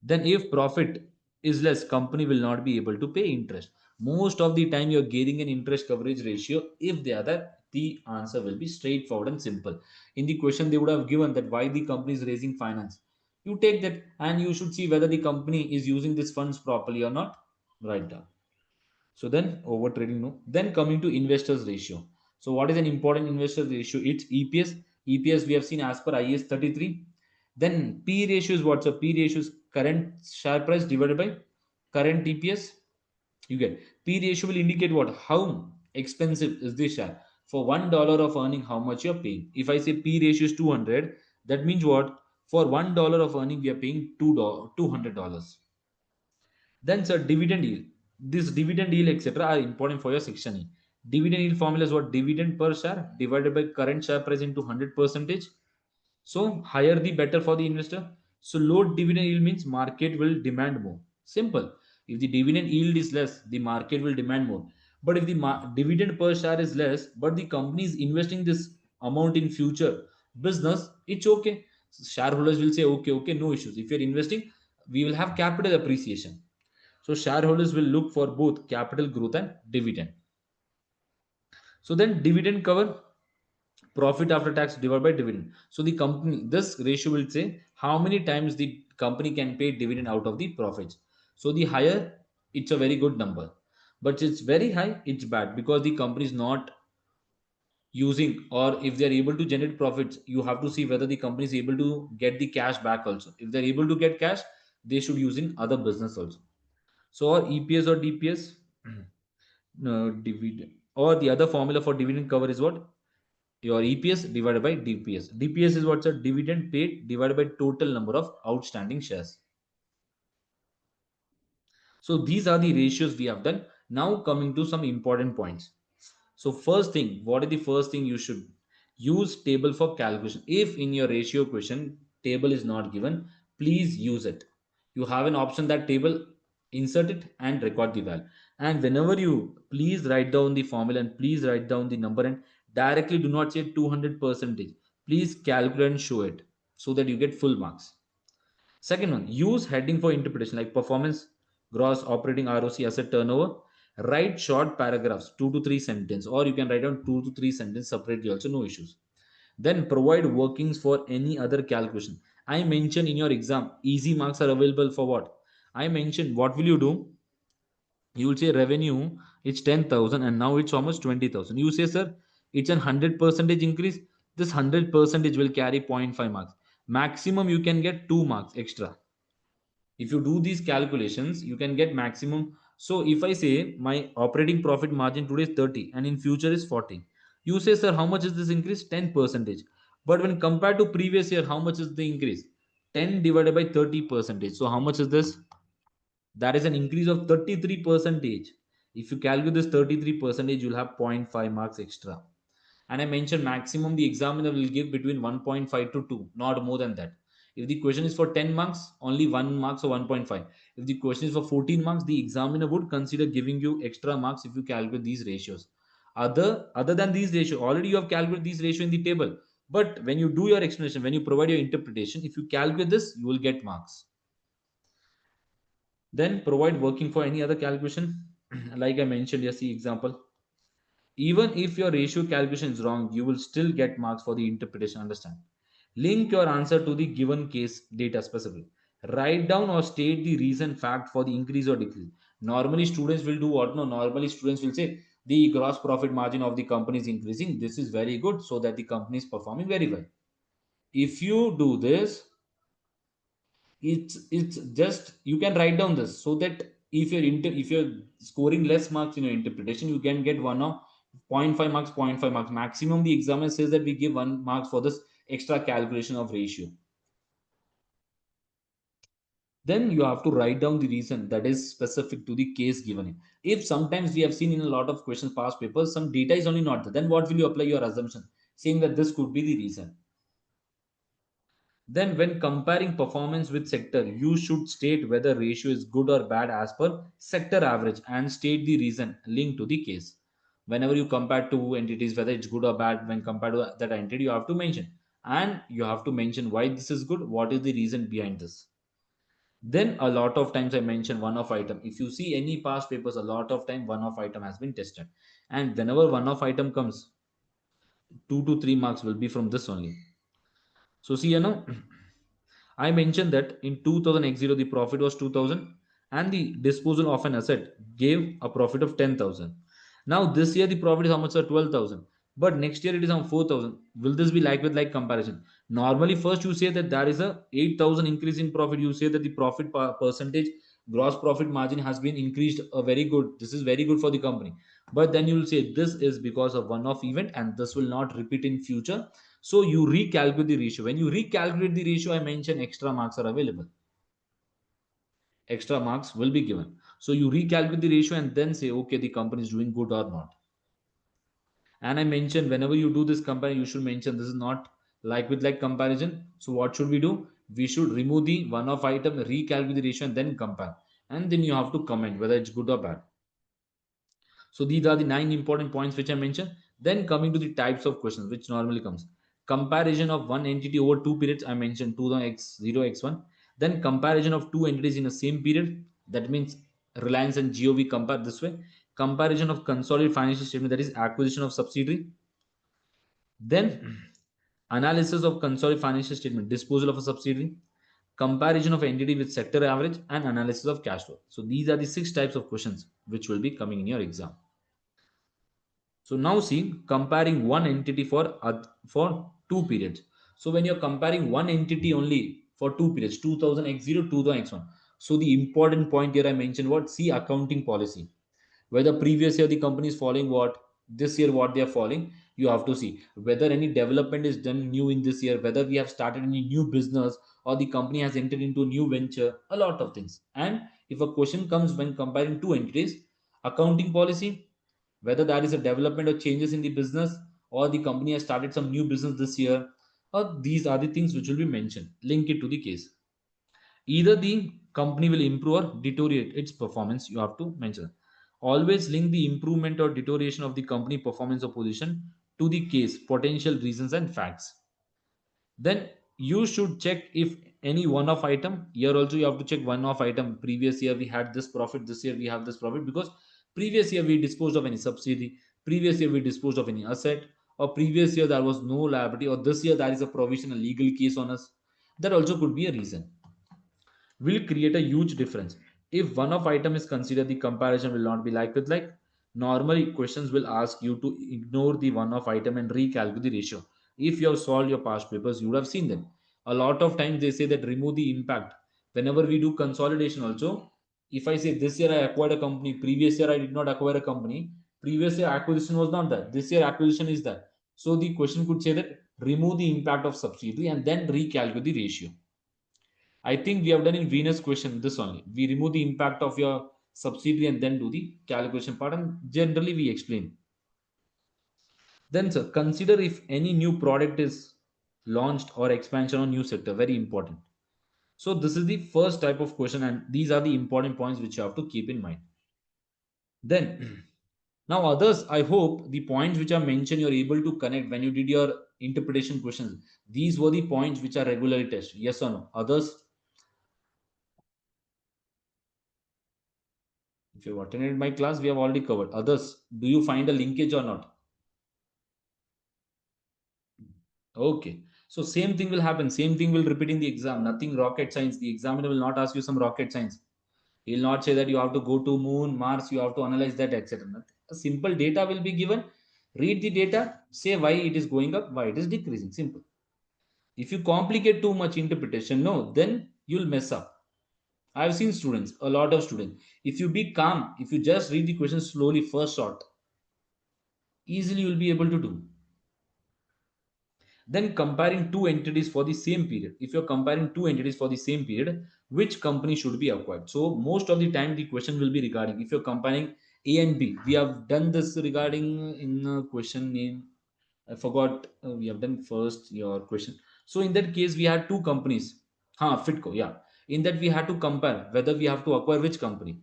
Then if profit is less, company will not be able to pay interest. Most of the time you're getting an interest coverage ratio. If they are that, the answer will be straightforward and simple. In the question they would have given that why the company is raising finance. You take that and you should see whether the company is using these funds properly or not. Write down. So then over trading, no. Then coming to investors ratio. So what is an important investors ratio? It's EPS. EPS we have seen as per IS 33. Then P ratio is what's a P ratio is current share price divided by current EPS. You get P ratio will indicate what? How expensive is this share? For $1 of earning, how much you're paying. If I say P ratio is 200, that means what? For $1 of earning, we are paying $200. Then, sir, dividend yield. This dividend yield, etc., are important for your section E. Dividend yield formula is what? Dividend per share divided by current share price into 100 percentage. So, higher the better for the investor. So, low dividend yield means market will demand more. Simple. If the dividend yield is less, the market will demand more. But if the dividend per share is less, but the company is investing this amount in future business, it's okay. Shareholders will say, okay, okay, no issues. If you're investing, we will have capital appreciation. So shareholders will look for both capital growth and dividend. So then dividend cover, profit after tax divided by dividend. So the company, this ratio will say how many times the company can pay dividend out of the profits. So the higher, it's a very good number. But it's very high, it's bad because the company is not using, or if they're able to generate profits, you have to see whether the company is able to get the cash back also. If they're able to get cash, they should use in other business also. So or EPS or DPS, no, dividend, or the other formula for dividend cover is what? Your EPS divided by DPS. DPS is what's a dividend paid divided by total number of outstanding shares. So these are the ratios we have done. Now coming to some important points. So first thing, what is the first thing you should use? Table for calculation. If in your ratio question table is not given, please use it. You have an option that table, insert it and record the value. And whenever you, please write down the formula and please write down the number, and directly do not say 200 percentage. Please calculate and show it so that you get full marks. Second one, use heading for interpretation like performance, gross, operating ROC, asset turnover. Write short paragraphs, 2 to 3 sentences, or you can write down 2 to 3 sentences separately, also no issues. Then provide workings for any other calculation. I mentioned in your exam, easy marks are available for what? I mentioned what will you do? You will say revenue it's 10,000 and now it's almost 20,000. You say, sir, it's an 100% increase. This 100% will carry zero point 0.5 marks. Maximum you can get 2 marks extra. If you do these calculations, you can get maximum. So if I say my operating profit margin today is 30 and in future is 40, you say, sir, how much is this increase? 10 percentage. But when compared to previous year, how much is the increase? 10 divided by 30 percentage, so how much is this? That is an increase of 33 percentage. If you calculate this 33 percentage, you'll have zero point 0.5 marks extra. And I mentioned maximum the examiner will give between 1.5 to 2, not more than that. If the question is for 10 marks, only 1 marks or 1.5. If the question is for 14 marks, the examiner would consider giving you extra marks if you calculate these ratios. Other than these ratios, already you have calculated these ratio in the table. But when you do your explanation, when you provide your interpretation, if you calculate this, you will get marks. Then provide working for any other calculation. Like I mentioned, yes, the example. Even if your ratio calculation is wrong, you will still get marks for the interpretation. Understand? Link your answer to the given case data specifically. Write down or state the reason fact for the increase or decrease. Normally, students will do what? No, normally students will say the gross profit margin of the company is increasing. This is very good, so that the company is performing very well. If you do this, it's just you can write down this so that if you're scoring less marks in your interpretation, you can get one of zero point 0.5 marks, zero point 0.5 marks maximum. The examiner says that we give 1 marks for this extra calculation of ratio. Then you have to write down the reason that is specific to the case given. If sometimes we have seen in a lot of questions past papers some data is only not there, then what will you apply your assumption saying that this could be the reason? Then, when comparing performance with sector, you should state whether ratio is good or bad as per sector average and state the reason linked to the case. Whenever you compare two entities, whether it's good or bad, when compared to that entity, you have to mention. And you have to mention why this is good, what is the reason behind this. Then, a lot of times I mention one off item. If you see any past papers, a lot of time one off item has been tested. And whenever one off item comes, 2 to 3 marks will be from this only. So, see, I mentioned that in 2000 the profit was 2000 and the disposal of an asset gave a profit of 10,000. Now this year the profit is how much, sir? 12,000. But next year it is on 4,000. Will this be like with like comparison? Normally first you say that there is a 8,000 increase in profit. You say that the profit percentage, gross profit margin has been increased a very good. This is very good for the company. But then you will say this is because of one-off event and this will not repeat in future, so you recalculate the ratio. When you recalculate the ratio, I mentioned extra marks are available. Extra marks will be given. So you recalculate the ratio and then say, okay, the company is doing good or not. And I mentioned whenever you do this comparison, you should mention this is not like with like comparison. So what should we do? We should remove the one off item, recalculate the ratio, and then compare. And then you have to comment whether it's good or bad. So these are the 9 important points which I mentioned. Then coming to the types of questions which normally comes. Comparison of one entity over two periods. I mentioned 2000x0 x1. Then comparison of two entities in the same period. That means Reliance and GOV compare this way. Comparison of consolidated financial statement, that is acquisition of subsidiary. Then analysis of consolidated financial statement, disposal of a subsidiary. Comparison of entity with sector average, and analysis of cash flow. So these are the 6 types of questions which will be coming in your exam. So now see, comparing one entity for two periods. So when you're comparing one entity only for two periods, 2000 x0, 2000 x1. So the important point here I mentioned, what, see accounting policy. Whether previous year the company is following what, this year what they are following, you have to see whether any development is done new in this year, whether we have started any new business, or the company has entered into a new venture, a lot of things. And if a question comes when comparing two entities, accounting policy, whether that is a development or changes in the business, or the company has started some new business this year, or these are the things which will be mentioned, link it to the case. Either the company will improve or deteriorate its performance, you have to mention. Always link the improvement or deterioration of the company performance or position to the case, potential reasons and facts. Then you should check if any one-off item, here also you have to check one-off item, previous year we had this profit, this year we have this profit, because previous year we disposed of any subsidy, previous year we disposed of any asset, or previous year there was no liability, or this year there is a provision, a legal case on us. That also could be a reason, will create a huge difference. If one of item is considered, the comparison will not be like with like. Normally, questions will ask you to ignore the one of item and recalculate the ratio. If you have solved your past papers, you would have seen them. A lot of times they say that remove the impact. Whenever we do consolidation also, if I say this year I acquired a company, previous year I did not acquire a company, previous year acquisition was not that, this year acquisition is that. So the question could say that remove the impact of subsidiary and then recalculate the ratio. I think we have done in Venus question this only. We remove the impact of your subsidiary and then do the calculation part, and generally we explain. Then, sir, consider if any new product is launched or expansion on new sector. Very important. So this is the first type of question, and these are the important points which you have to keep in mind. Then, now others, I hope the points which are mentioned you're able to connect when you did your interpretation questions. These were the points which are regularly tested. Yes or no? Others, if you've attended my class, we have already covered. Others, do you find a linkage or not? Okay. So same thing will happen. Same thing will repeat in the exam. Nothing rocket science. The examiner will not ask you some rocket science. He will not say that you have to go to moon, Mars, you have to analyze that, etc. A simple data will be given. Read the data, say why it is going up, why it is decreasing. Simple. If you complicate too much interpretation, no, then you'll mess up. I've seen students, a lot of students. If you be calm, if you just read the question slowly, first shot, easily you'll be able to do. Then comparing two entities for the same period. If you're comparing two entities for the same period, which company should be acquired? So most of the time the question will be regarding, if you're comparing A and B. We have done this regarding in a question name. I forgot. We have done first your question. So in that case, we had two companies. Fitco, yeah. In that we had to compare whether we have to acquire which company.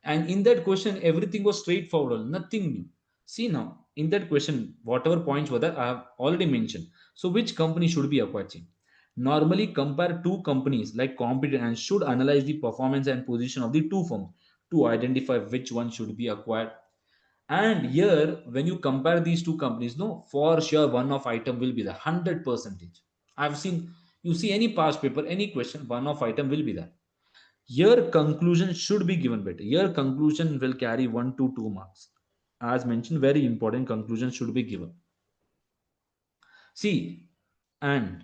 And in that question, everything was straightforward, nothing new. See now, in that question, whatever points were there, I have already mentioned. So which company should be acquired? See, normally compare two companies like competitor and should analyze the performance and position of the two firms to identify which one should be acquired. And here, when you compare these two companies, no, for sure one of item will be the 100%. I've seen, you see any past paper, any question, one of item will be there. Your conclusion should be given better. Your conclusion will carry 1 to 2 marks. As mentioned, very important conclusion should be given. See, and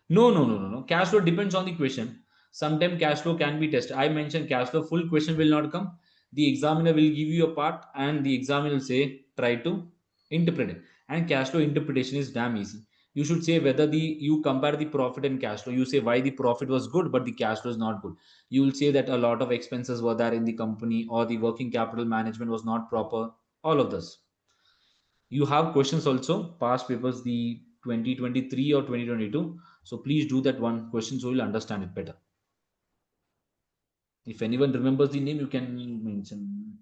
no. Cash flow depends on the question. Sometimes cash flow can be tested. I mentioned cash flow full question will not come. The examiner will give you a part and the examiner will say try to interpret it. And cash flow interpretation is damn easy. You should say whether the you compare the profit and cash flow. You say why the profit was good but the cash flow is not good. You will say that a lot of expenses were there in the company or the working capital management was not proper. All of this. You have questions also, past papers, the 2023 or 2022. So please do that one question so you'll understand it better. If anyone remembers the name, you can mention.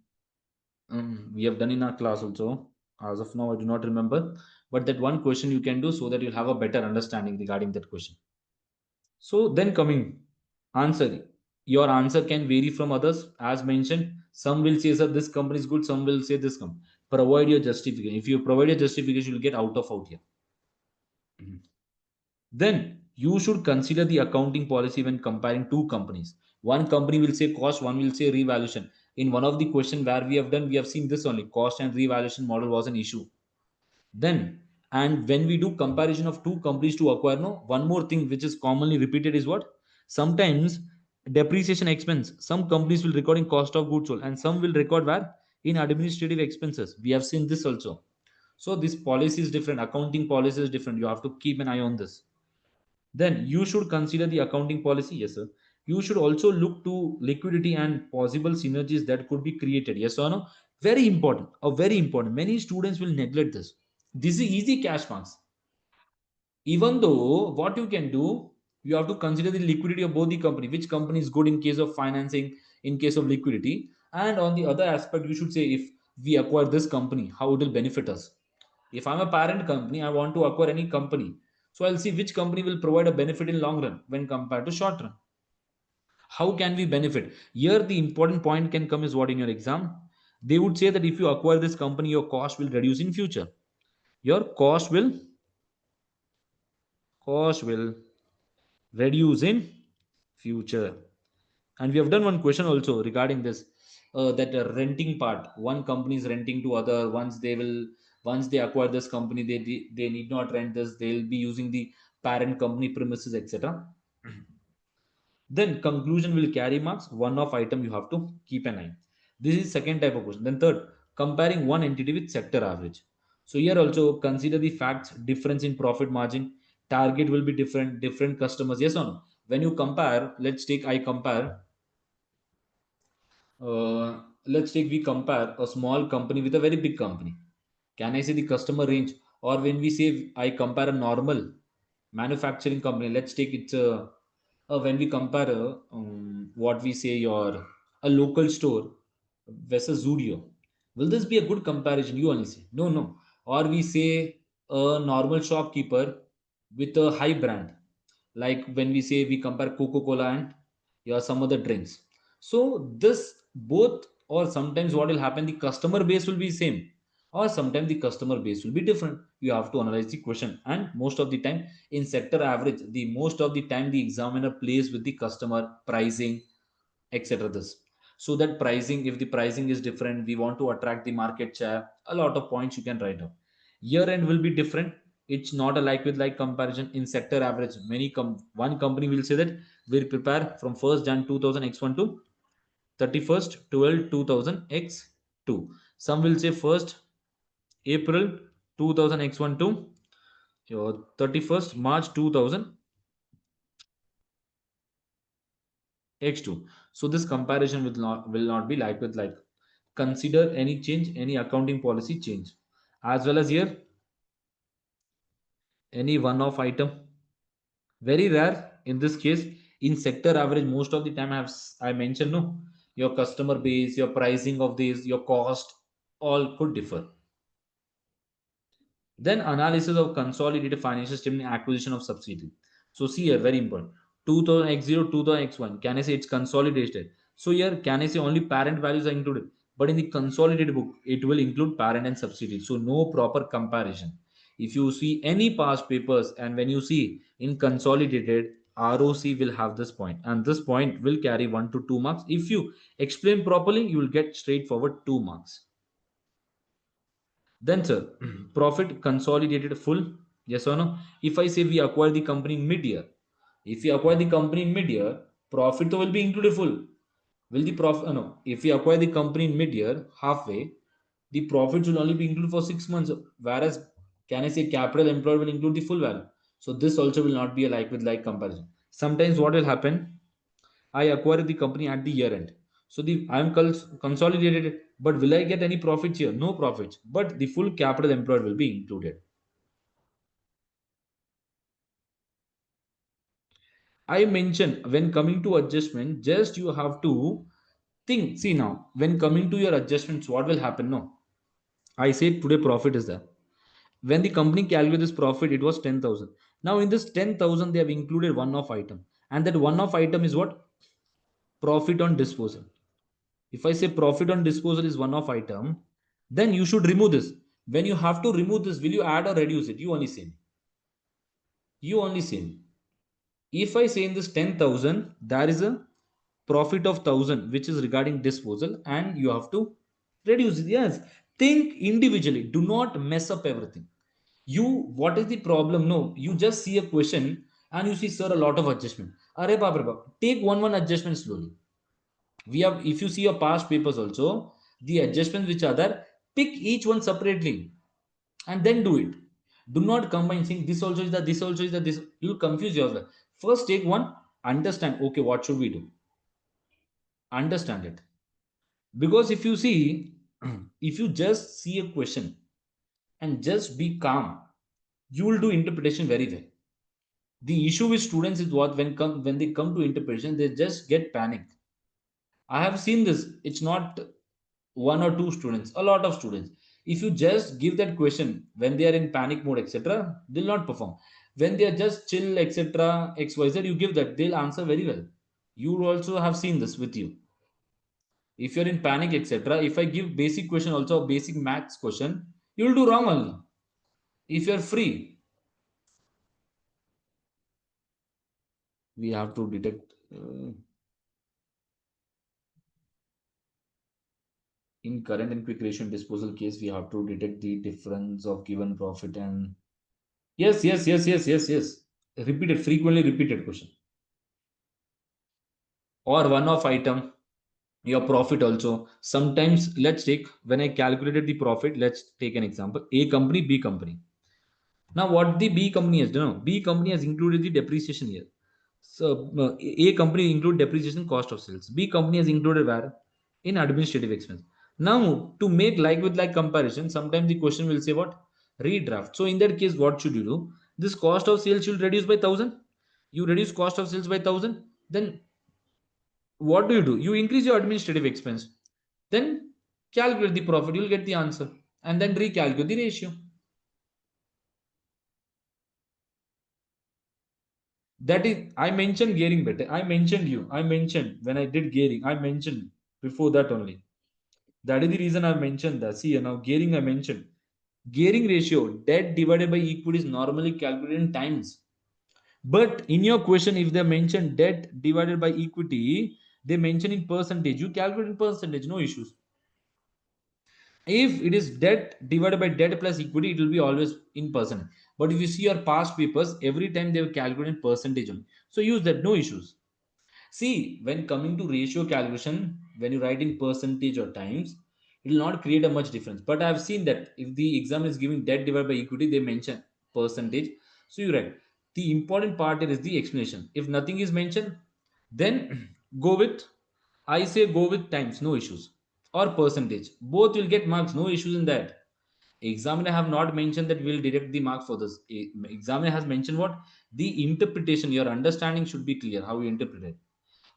We have done in our class also. As of now, I do not remember. But that one question you can do so that you'll have a better understanding regarding that question. So then coming answer. Your answer can vary from others. As mentioned, some will say that this company is good, some will say this company. Provide your justification. If you provide your justification, you'll get out of out here. Then you should consider the accounting policy when comparing two companies. One company will say cost, one will say revaluation. In one of the question where we have done, we have seen this only, cost and revaluation model was an issue. Then, and when we do comparison of two companies to acquire, no, one more thing which is commonly repeated is what? Sometimes depreciation expense. Some companies will record in cost of goods sold, and some will record where? In administrative expenses. We have seen this also. So this policy is different. Accounting policy is different. You have to keep an eye on this. Then you should consider the accounting policy. Yes, sir. You should also look to liquidity and possible synergies that could be created. Yes or no? Very important. Very important. Many students will neglect this. This is easy cash marks. Even though what you can do, you have to consider the liquidity of both the company. Which company is good in case of financing, in case of liquidity, and on the other aspect, you should say if we acquire this company, how it will benefit us. If I'm a parent company, I want to acquire any company. So I'll see which company will provide a benefit in long run when compared to short run. How can we benefit? Here the important point can come is what in your exam. They would say that if you acquire this company, your cost will reduce in future. Your cost will reduce in future. And we have done one question also regarding this, that renting part. One company is renting to other. Once they acquire this company, they need not rent this. They'll be using the parent company premises, etc. Then conclusion will carry marks. One off item you have to keep an eye. This is second type of question. Then third, comparing one entity with sector average. So here also consider the facts, difference in profit margin. Target will be different, different customers. Yes or no? When you compare, I compare. Let's take we compare a small company with a very big company. Can I say the customer range? Or when we say I compare a normal manufacturing company, let's take it. When we compare what we say your a local store versus Zudio, will this be a good comparison? You only say no, no. Or we say a normal shopkeeper with a high brand, like when we say we compare Coca-Cola and some other drinks. So this both, or sometimes what will happen, the customer base will be same, or sometimes the customer base will be different. You have to analyze the question, and most of the time in sector average, the most of the time the examiner plays with the customer pricing, etc. This, so that pricing, if the pricing is different, we want to attract the market share, a lot of points you can write down. Year end will be different. It's not a like with like comparison. In sector average, one company will say that we'll prepare from 1st Jan 2000 x1 to 31st 12 2000 x2. Some will say 1st April 2000 x1 to 31st March 2000 x2. So this comparison will not be like with like. Consider any change, any accounting policy change, as well as here any one-off item. Very rare in this case. In sector average, most of the time I mentioned, no, your customer base, your pricing of this, your cost, all could differ. Then analysis of consolidated financial statement, acquisition of subsidiary. So see here, very important. 2000x0, 2000x1. Can I say it's consolidated? So here, can I say only parent values are included? But in the consolidated book, it will include parent and subsidiary. So no proper comparison. If you see any past papers and when you see in consolidated, ROC will have this point, and this point will carry 1 to 2 marks. If you explain properly, you will get straightforward 2 marks. Then, sir, profit consolidated full, yes or no? If I say we acquire the company in mid-year, if we acquire the company in mid-year, profit will be included full. Will the profit? No. If we acquire the company in mid-year, halfway, the profits will only be included for 6 months. Whereas, can I say capital employed will include the full value? So this also will not be a like with like comparison. Sometimes what will happen? I acquire the company at the year end. So the I am consolidated, but will I get any profits here? No profits, but the full capital employed will be included. I mentioned when coming to adjustment, just you have to think. See now, when coming to your adjustments, what will happen? No, I said today profit is there. When the company calculated this profit, it was 10,000. Now in this 10,000, they have included one-off item, and that one-off item is what? Profit on disposal. If I say profit on disposal is one-off item, then you should remove this. When you have to remove this, will you add or reduce it? You only say. You only say. If I say in this 10,000, there is a profit of 1,000 which is regarding disposal, and you have to reduce it. Yes, think individually, do not mess up everything. You, what is the problem? No, you just see a question and you see, sir, a lot of adjustment. Are baap re baap. Take one adjustment slowly. We have, if you see your past papers also, the adjustments which are there, pick each one separately and then do it. Do not combine saying this also is that, this also is that, this, you confuse yourself. First take one, understand, okay, what should we do, understand it. Because if you see, if you just see a question and just be calm, you will do interpretation very well. The issue with students is what, when they come to interpretation, they just get panicked. I have seen this. It's not one or two students, a lot of students. If you just give that question when they are in panic mode, etc., they'll not perform. When they are just chill, etc., xyz, you give that, they'll answer very well. You also have seen this with you. If you're in panic, etc., if I give basic question also, basic maths question, you'll do wrong only. If you're free, we have to detect in current and quick ratio and disposal case, we have to detect the difference of given profit and yes, yes, yes, yes, yes, yes. Repeated, frequently repeated question. Or one off item, your profit also. Sometimes, let's take, when I calculated the profit, let's take an example. A company, B company. Now, what the B company has done? B company has included the depreciation here. So, A company include depreciation cost of sales. B company has included where? In administrative expense. Now, to make like with like comparison, sometimes the question will say what? Redraft. So, in that case, what should you do? This cost of sales should reduce by 1,000. You reduce cost of sales by 1,000. Then what do? You increase your administrative expense. Then calculate the profit. You'll get the answer. And then recalculate the ratio. That is, I mentioned gearing better. I mentioned you. I mentioned when I did gearing. I mentioned before that only. That is the reason I mentioned that. See, now gearing I mentioned. Gearing ratio, debt divided by equity is normally calculated in times. But in your question, if they mention debt divided by equity, they mention in percentage. You calculate in percentage, no issues. If it is debt divided by debt plus equity, it will be always in percent. But if you see your past papers, every time they will calculate in percentage only. So use that, no issues. See, when coming to ratio calculation, when you write in percentage or times, it will not create a much difference. But I have seen that if the exam is giving debt divided by equity, they mention percentage. So you write. The important part here is the explanation. If nothing is mentioned, then go with, I say go with times, no issues. Or percentage. Both will get marks, no issues in that. Examiner have not mentioned that we'll deduct the mark for this. Examiner has mentioned what? The interpretation, your understanding should be clear, how you interpret it.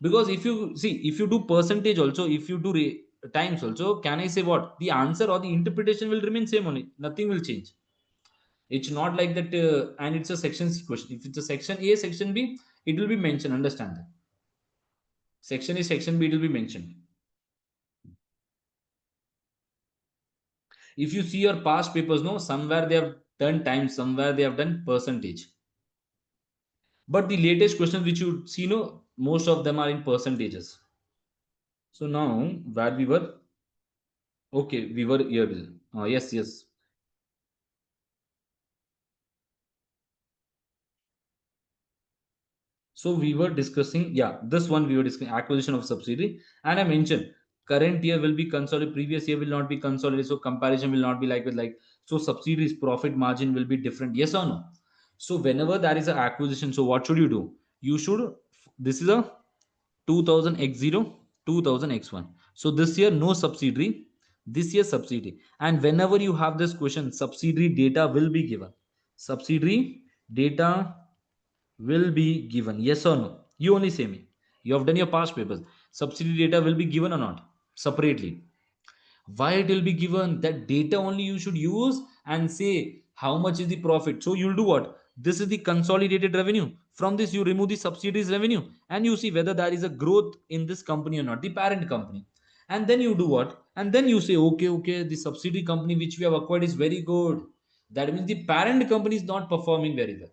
Because if you see, if you do percentage also, if you do times also, can I say what? The answer or the interpretation will remain same only. Nothing will change. It's not like that, and it's a section C question. If it's a section A, section B, it will be mentioned. Understand that. Section A, section B, it will be mentioned. If you see your past papers, no, somewhere they have done times, somewhere they have done percentage. But the latest questions which you see, no, most of them are in percentages. So now, where we were, okay, we were here. Yes, yes. So we were discussing, yeah, this one we were discussing acquisition of subsidiary, and I mentioned current year will be consolidated, previous year will not be consolidated, so comparison will not be like with like. So subsidiaries profit margin will be different, yes or no? So whenever there is an acquisition, so what should you do? You should, this is a 2000 x0, 2000 x1. So this year no subsidiary, this year subsidiary, and whenever you have this question, subsidiary data will be given. Subsidiary data will be given, yes or no? You only say me. You have done your past papers. Subsidy data will be given or not separately? Why it will be given? That data only you should use and say how much is the profit. So you'll do what? This is the consolidated revenue. From this you remove the subsidiaries revenue and you see whether there is a growth in this company or not, the parent company. And then you do what? And then you say, okay, the subsidiary company which we have acquired is very good. That means the parent company is not performing very well.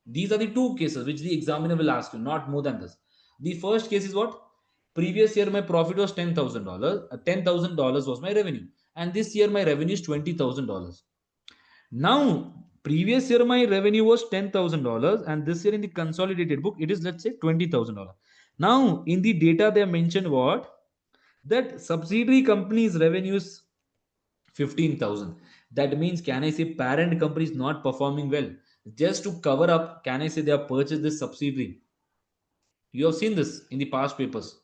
These are the two cases which the examiner will ask you, not more than this. The first case is what? Previous year my profit was $10,000. $10,000 was my revenue, and this year my revenue is $20,000. Now, previous year my revenue was $10,000, and this year in the consolidated book it is, let's say, $20,000. Now, in the data they have mentioned what, that subsidiary company's revenue is 15,000. That means, can I say parent company is not performing well? Just to cover up, can I say they have purchased this subsidiary? You have seen this in the past papers.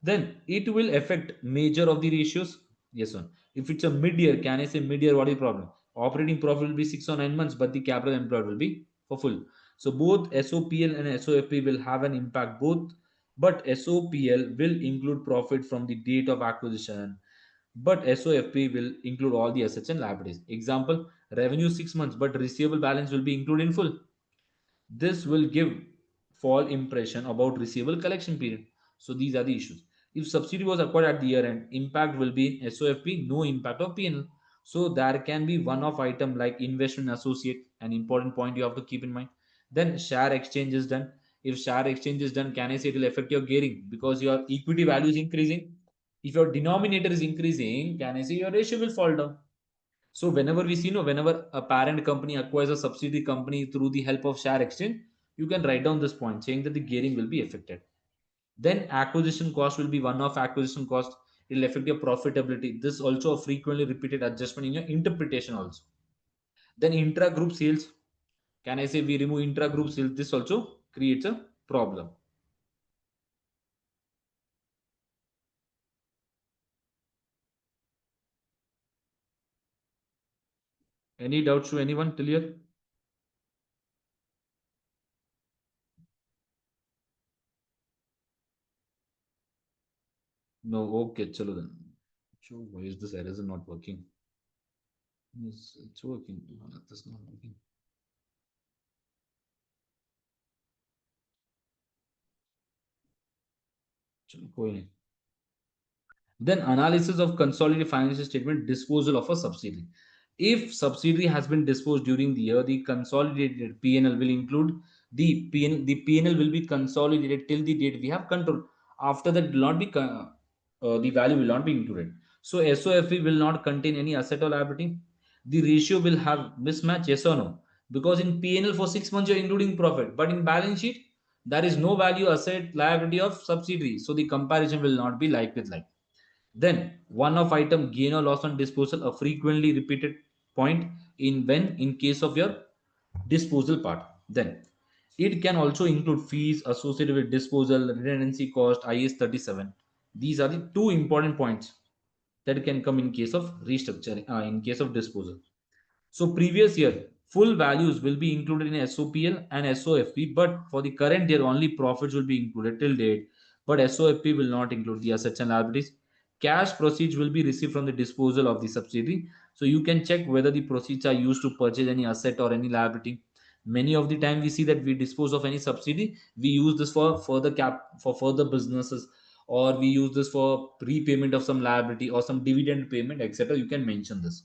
Then it will affect major of the ratios. Yes or no? If it's a mid-year, can I say mid-year, what is the problem? Operating profit will be 6 or 9 months, but the capital employed will be for full. So both SOPL and SOFP will have an impact both, but SOPL will include profit from the date of acquisition, but SOFP will include all the assets and liabilities. Example, revenue 6 months, but receivable balance will be included in full. This will give false impression about receivable collection period. So these are the issues. If subsidy was acquired at the year end, impact will be SOFP, no impact of P&L. So there can be one-off item like investment associate, an important point you have to keep in mind. Then share exchange is done. If share exchange is done, can I say it will affect your gearing because your equity value is increasing. If your denominator is increasing, can I say your ratio will fall down. So whenever we see, whenever a parent company acquires a subsidiary company through the help of share exchange, you can write down this point saying that the gearing will be affected. Then acquisition cost will be one-off acquisition cost. It will affect your profitability. This also a frequently repeated adjustment in your interpretation also. Then intra-group sales. Can I say we remove intra-group sales? This also creates a problem. Any doubts to anyone till here? No. Okay, chalo then. So why is this error not working? It's working. This is not working. चलो कोई नहीं. Then analysis of consolidated financial statement, disposal of a subsidiary. If subsidiary has been disposed during the year, the consolidated P&L will include the P&L will be consolidated till the date we have control. After that, will not be the value will not be included. So SOFE will not contain any asset or liability. The ratio will have mismatch, yes or no? Because in P&L for 6 months you're including profit, but in balance sheet there is no value asset liability of subsidiary. So the comparison will not be like with like. Then one-off item gain or loss on disposal, a frequently repeated point in case of your disposal part. Then it can also include fees associated with disposal, redundancy cost, IS 37. These are the two important points that can come in case of restructuring, in case of disposal. So previous year, full values will be included in SOPL and SOFP, but for the current year, only profits will be included till date, but SOFP will not include the assets and liabilities. Cash proceeds will be received from the disposal of the subsidiary. So you can check whether the proceeds are used to purchase any asset or any liability. Many of the time we see that we dispose of any subsidy, we use this for further businesses, or we use this for repayment of some liability or some dividend payment, etc. You can mention this.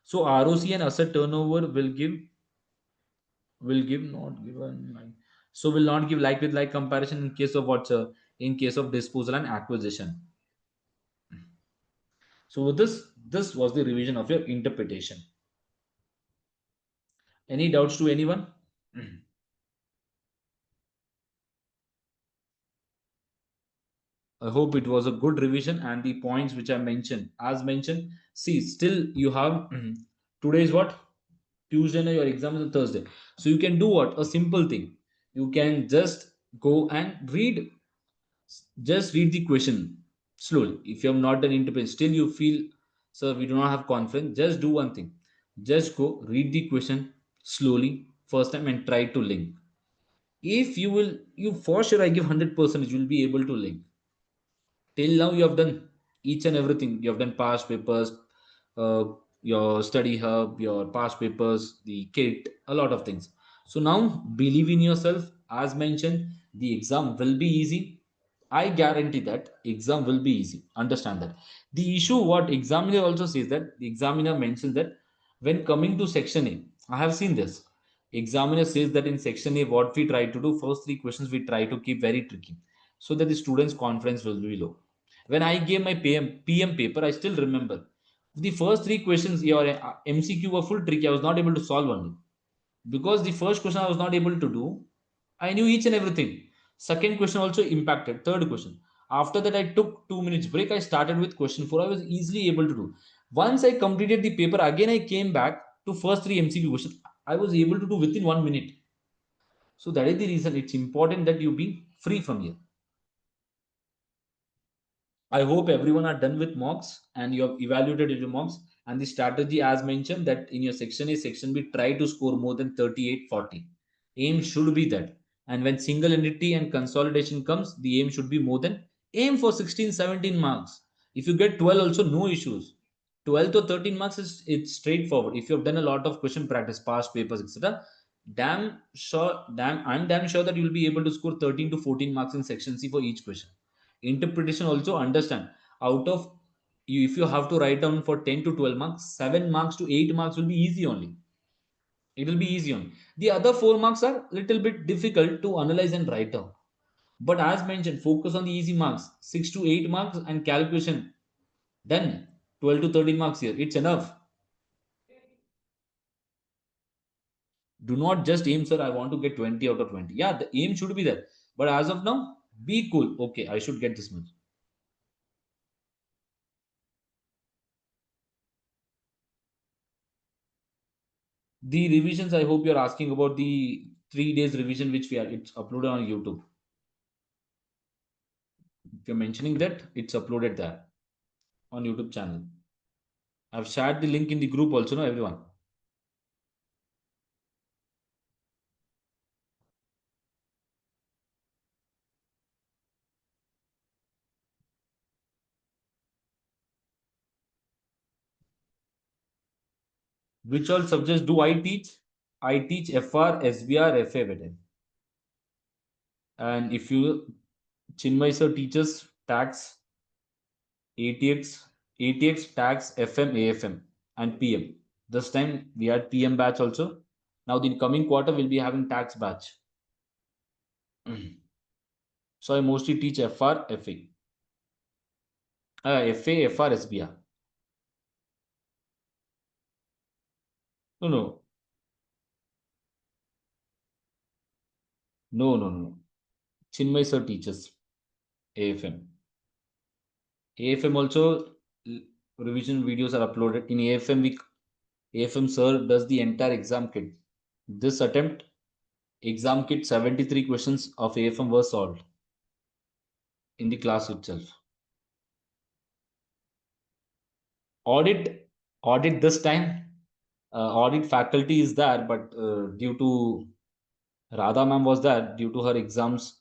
So ROC and asset turnover will give not given like, so will not give like with like comparison in case of what, in case of disposal and acquisition. So this was the revision of your interpretation. Any doubts to anyone? I hope it was a good revision, and the points which I mentioned, as mentioned, see, still you have today is what, Tuesday, and your exam is on Thursday. So you can do what, a simple thing. You can just go and read the question slowly. If you have not done interpret, still you feel, sir, we do not have confidence, just do one thing. Just go read the question slowly first time and try to link. If you will, you for sure, I give 100% you will be able to link. Till now you have done each and everything. You have done past papers, uh, your study hub, your past papers, the kit, a lot of things. So now believe in yourself. As mentioned, the exam will be easy. I guarantee that exam will be easy, understand that. The issue what examiner also says, that the examiner mentions that when coming to section A, I have seen this. Examiner says that in section A, what we try to do, first three questions we try to keep very tricky. so that the students' confidence will be low. When I gave my PM paper, I still remember the first three questions, your MCQ were full tricky. I was not able to solve only because the first question I was not able to do. I knew each and everything. Second question also impacted. Third question. After that, I took 2 minutes break. I started with question four. I was easily able to do. Once I completed the paper, again I came back to first three MCQ questions. I was able to do within 1 minute. So that is the reason it's important that you be free from here. I hope everyone are done with mocks and you have evaluated your mocks. And the strategy, as mentioned, that in your section A, section B, try to score more than 38, 40. Aim should be that. And when single entity and consolidation comes, the aim should be more than aim for 16, 17 marks. If you get 12, also no issues. 12 to 13 marks is it's straightforward. If you have done a lot of question practice, past papers, etc., I'm damn sure that you will be able to score 13 to 14 marks in section C for each question. Interpretation also, understand, out of you, if you have to write down for 10 to 12 marks, 7 marks to 8 marks will be easy only. It will be easy only. The other 4 marks are little bit difficult to analyze and write down. But as mentioned, focus on the easy marks, 6 to 8 marks and calculation. Then 12 to 13 marks here. It's enough. Do not just aim, sir, I want to get 20 out of 20. Yeah, the aim should be there. But as of now, be cool. Okay, I should get this much. The revisions, I hope you're asking about the 3 days revision which we are, it's uploaded on YouTube. If you're mentioning that, it's uploaded there on YouTube channel. I've shared the link in the group also, no, everyone. Which all subjects do I teach? I teach FR, SBR, FA better. And if you, Chinmay sir teaches tax, ATX, ATX, tax, FM, AFM, and PM. This time we had PM batch also. Now the coming quarter we'll be having tax batch. So I mostly teach FR, FA. FA, FR, SBR. No, no, no, no, no. Chinmay sir teaches AFM. AFM also revision videos are uploaded. In AFM, AFM sir does the entire exam kit. This attempt, exam kit, 73 questions of AFM were solved in the class itself. Audit, audit this time, audit faculty is there, but due to Radha ma'am was there due to her exams,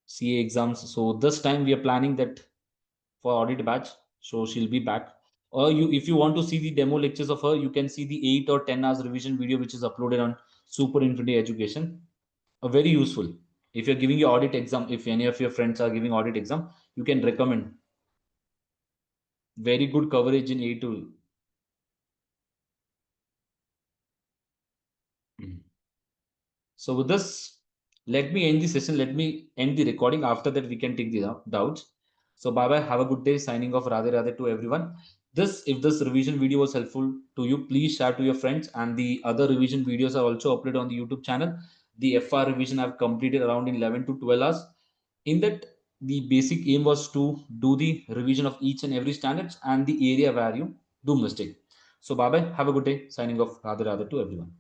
CA exams. So this time we are planning that for audit batch. So she'll be back. Or you, if you want to see the demo lectures of her, you can see the 8 or 10 hours revision video which is uploaded on Super Infinity Education. Very useful. If you're giving your audit exam, if any of your friends are giving audit exam, you can recommend. Very good coverage in A2. So with this, let me end the session. Let me end the recording. After that, we can take the doubts. So bye bye. Have a good day. Signing off. Radhe Radhe to everyone. This, if this revision video was helpful to you, please share to your friends. And the other revision videos are also uploaded on the YouTube channel. The FR revision I've completed around in 11 to 12 hours. In that, the basic aim was to do the revision of each and every standards and the area where you do mistake. So bye bye. Have a good day. Signing off. Radhe Radhe to everyone.